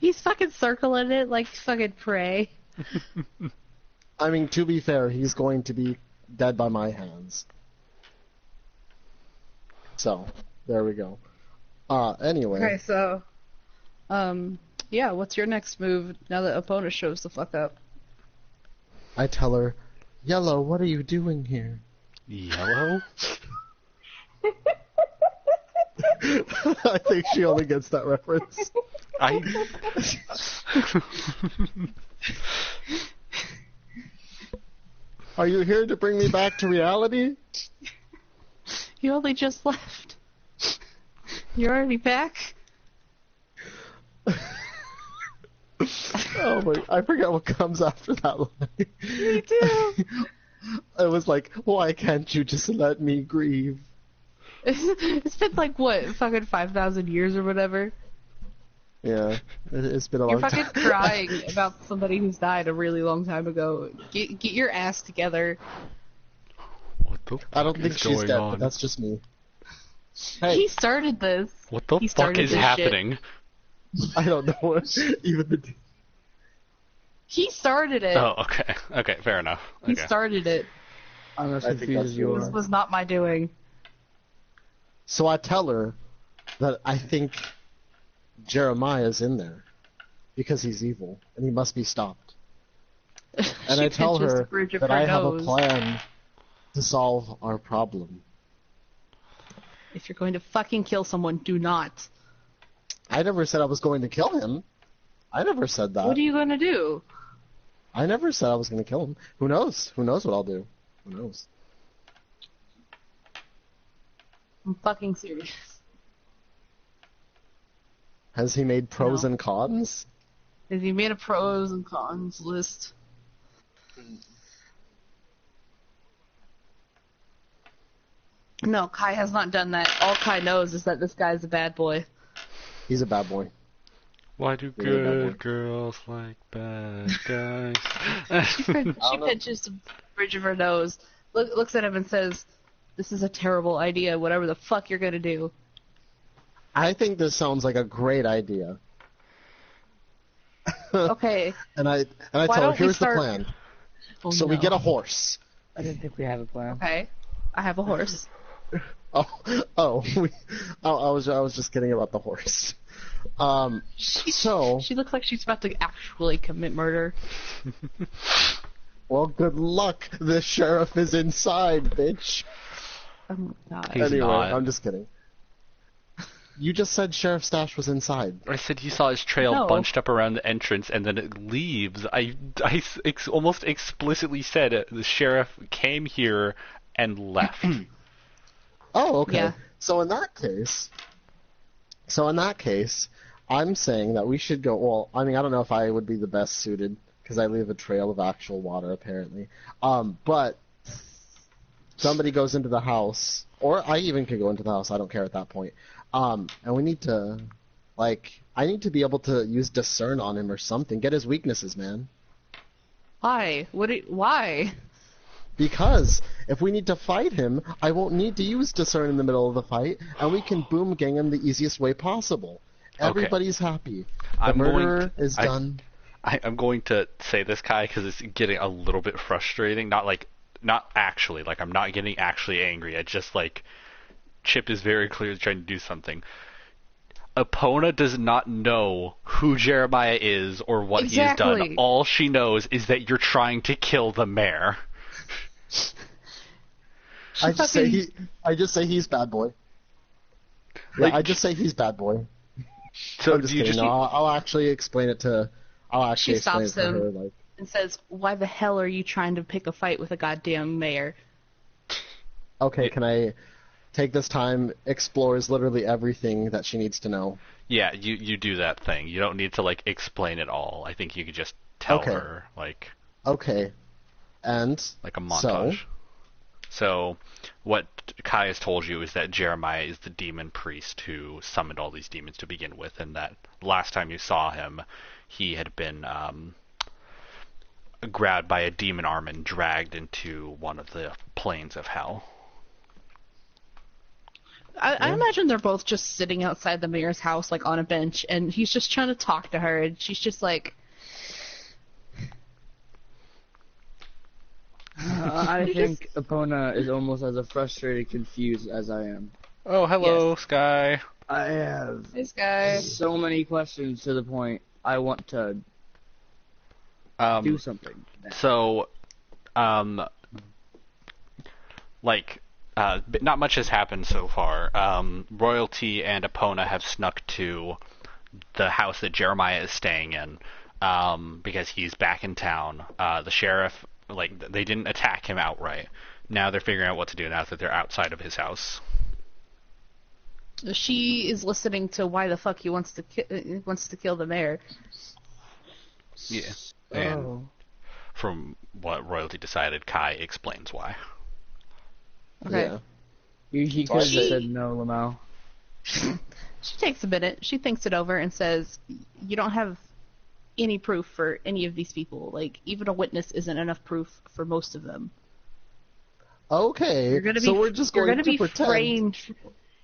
He's fucking circling it like fucking prey. I mean, to be fair, he's going to be dead by my hands. So, there we go. Anyway. Okay, so, yeah, what's your next move now that opponent shows the fuck up? I tell her, Yellow, what are you doing here? Yellow? I think she only gets that reference. Are you here to bring me back to reality? You only just left. You're already back? Oh my, I forget what comes after that line. Me too. I was like, why can't you just let me grieve? It's been like, what, fucking 5,000 years or whatever? Yeah, it's been a You're long fucking time. crying about somebody who's died a really long time ago. Get your ass together. What the fuck I don't think is she's going dead, on? but that's just me. Hey, He started this. What the He fuck started is this happening? I don't know what even the... He started it. Oh, okay. Okay, fair enough. He Okay. started it. I'm as I think confused that's as you This are. was not my doing. So I tell her that I think Jeremiah's in there because he's evil and he must be stopped. And She I tell pinches the her bridge of that her I have a nose. plan to solve our problem. If you're going to fucking kill someone, do not. I never said I was going to kill him. I never said that. What are you going to do? I never said I was going to kill him. Who knows? Who knows what I'll do? Who knows? I'm fucking serious. Has he made pros No. and cons? Has he made a pros and cons list? No, Kai has not done that. All Kai knows is that this guy's a bad boy. He's a bad boy. Why do Really bad good boy. girls like bad guys? She pinches the bridge of her nose, looks at him and says, "This is a terrible idea, whatever the fuck you're gonna do." I think this sounds like a great idea. Okay. And I Why tell her, don't we here's start- the plan. Oh, So we no. get a horse. I didn't think we had a plan. Okay. I have a horse. Oh, I was just kidding about the horse. So, She looks like she's about to actually commit murder. well, good luck. The sheriff is inside, bitch. Oh my god. He's Anyway, not. I'm just kidding. You just said Sheriff Stash was inside. I said you saw his trail No. bunched up around the entrance and then it leaves. Almost explicitly said the sheriff came here and left. Oh, okay. Yeah. So in that case, I'm saying that we should go. Well, I mean, I don't know if I would be the best suited because I leave a trail of actual water apparently. But somebody goes into the house, or I even could go into the house. I don't care at that point. And we need to, I need to be able to use discern on him or something. Get his weaknesses, man. Why? Why? Because if we need to fight him, I won't need to use discern in the middle of the fight, and we can boom gang him the easiest way possible. Everybody's happy. The I'm going murderer to- is I- done. I'm going to say this, Kai, because it's getting a little bit frustrating. Not actually, I'm not getting actually angry. I just, Chip is very clearly trying to do something. Epona does not know who Jeremiah is or what he has done. Exactly. All she knows is that you're trying to kill the mayor. I just say he's bad boy. Yeah, I just say he's bad boy. So I'm just do you kidding. just No, I'll actually explain it to. I'll actually She explain it stops to him. her. And says, "Why the hell are you trying to pick a fight with a goddamn mayor?" Okay, can I take this time? Explores literally everything that she needs to know. Yeah, you do that thing. You don't need to explain it all. I think you could just tell Okay. her Okay, and like a montage. So, what Kai has told you is that Jeremiah is the demon priest who summoned all these demons to begin with, and that last time you saw him, he had been grabbed by a demon arm and dragged into one of the planes of hell. I imagine they're both just sitting outside the mayor's house, like on a bench, and he's just trying to talk to her, and she's just like, I think Epona is almost as frustrated, confused as I am. Oh, hello, Yes. Sky. I have this guy. so many questions to the point I want to do something. So, not much has happened so far. Royalty and Epona have snuck to the house that Jeremiah is staying in, because he's back in town. The sheriff, they didn't attack him outright. Now they're figuring out what to do now that they're outside of his house. She is listening to why the fuck he wants to kill the mayor. Yeah. And Oh. from what Royalty decided, Kai explains why. Okay. Yeah. He could have She- said no, Lamau. She takes a minute. She thinks it over and says, "You don't have any proof for any of these people. Like, even a witness isn't enough proof for most of them. Okay. You're gonna be, so we're just you're going gonna to be pretend. framed.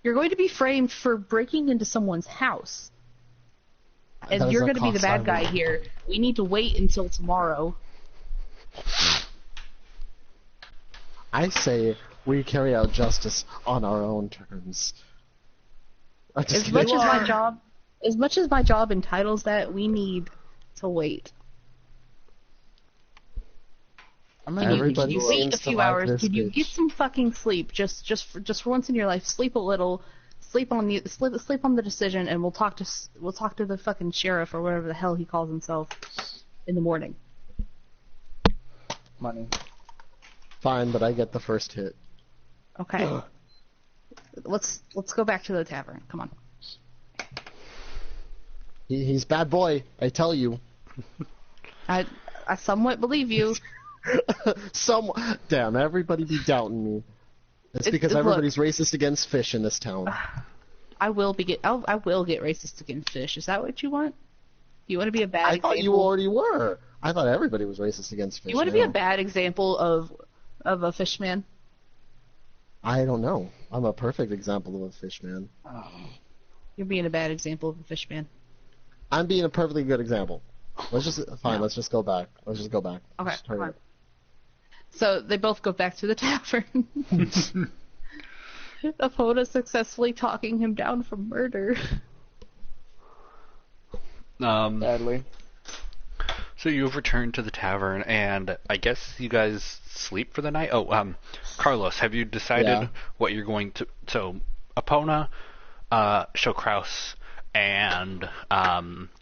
You're going to be framed for breaking into someone's house, and That is you're a going to be the cost I bad guy will- here. We need to wait until tomorrow." I say we carry out justice on our own terms. I'm just As kidding. much as my job entitles that, we need to wait. I'm Can gonna you, Everybody can you wait seems a to few like hours? this Can you bitch. get some fucking sleep? Just for once in your life, sleep a little. Sleep on the decision, and we'll talk to the fucking sheriff or whatever the hell he calls himself in the morning. money. Fine, but I get the first hit. Okay. Let's go back to the tavern. Come on. He's bad boy, I tell you. I somewhat believe you. Damn, everybody be doubting me. It's It- because look- everybody's racist against fish in this town. I will get racist against fish. Is that what you want? You want to be a bad I example? thought you already were. I thought everybody was racist against fish. You want to be a now. bad example of a fish man? I don't know. I'm a perfect example of a fish man. You're being a bad example of a fish man. I'm being a perfectly good example. Let's just Let's just go back. Let's just go back. Okay, Just hurry come on. up. So they both go back to the tavern. Epona successfully talking him down from murder. Sadly. So you've returned to the tavern, and I guess you guys sleep for the night? Oh, Carlos, have you decided Yeah. what you're going to... So, Epona, Shokraus, and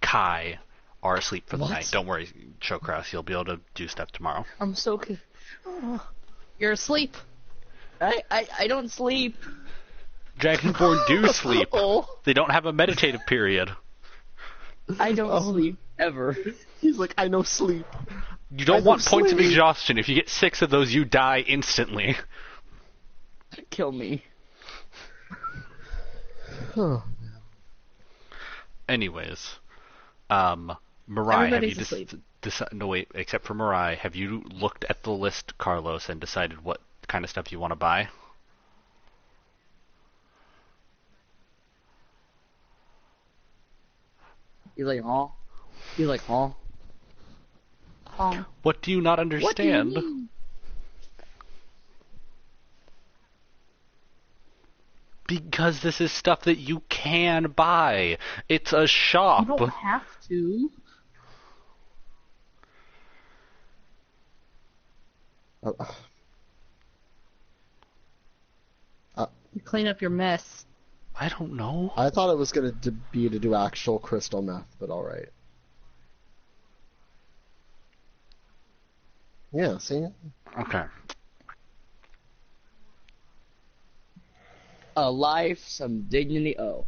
Kai are asleep for the What? night. Don't worry, Shokraus, you'll be able to do stuff tomorrow. I'm so You're asleep. I don't sleep. Dragonborn do sleep. Oh, They don't have a meditative period. I don't Oh. sleep ever. he's like, I know sleep. You I don't want don't points of sleep. exhaustion. If you get 6 of those, you die instantly. Kill me. Oh, Anyways, Mirai, have you Everybody's asleep. no wait, except for Mirai, have you looked at the list, Carlos, and decided what kind of stuff you want to buy? He's like, huh? He's like, huh? Oh. What do you not understand? mean? Because this is stuff that you can buy. It's a shop. You don't have to. You clean up your mess. I don't know. I thought it was gonna be to do actual crystal meth, but all right. Yeah, see? Okay. A life, some dignity. Oh,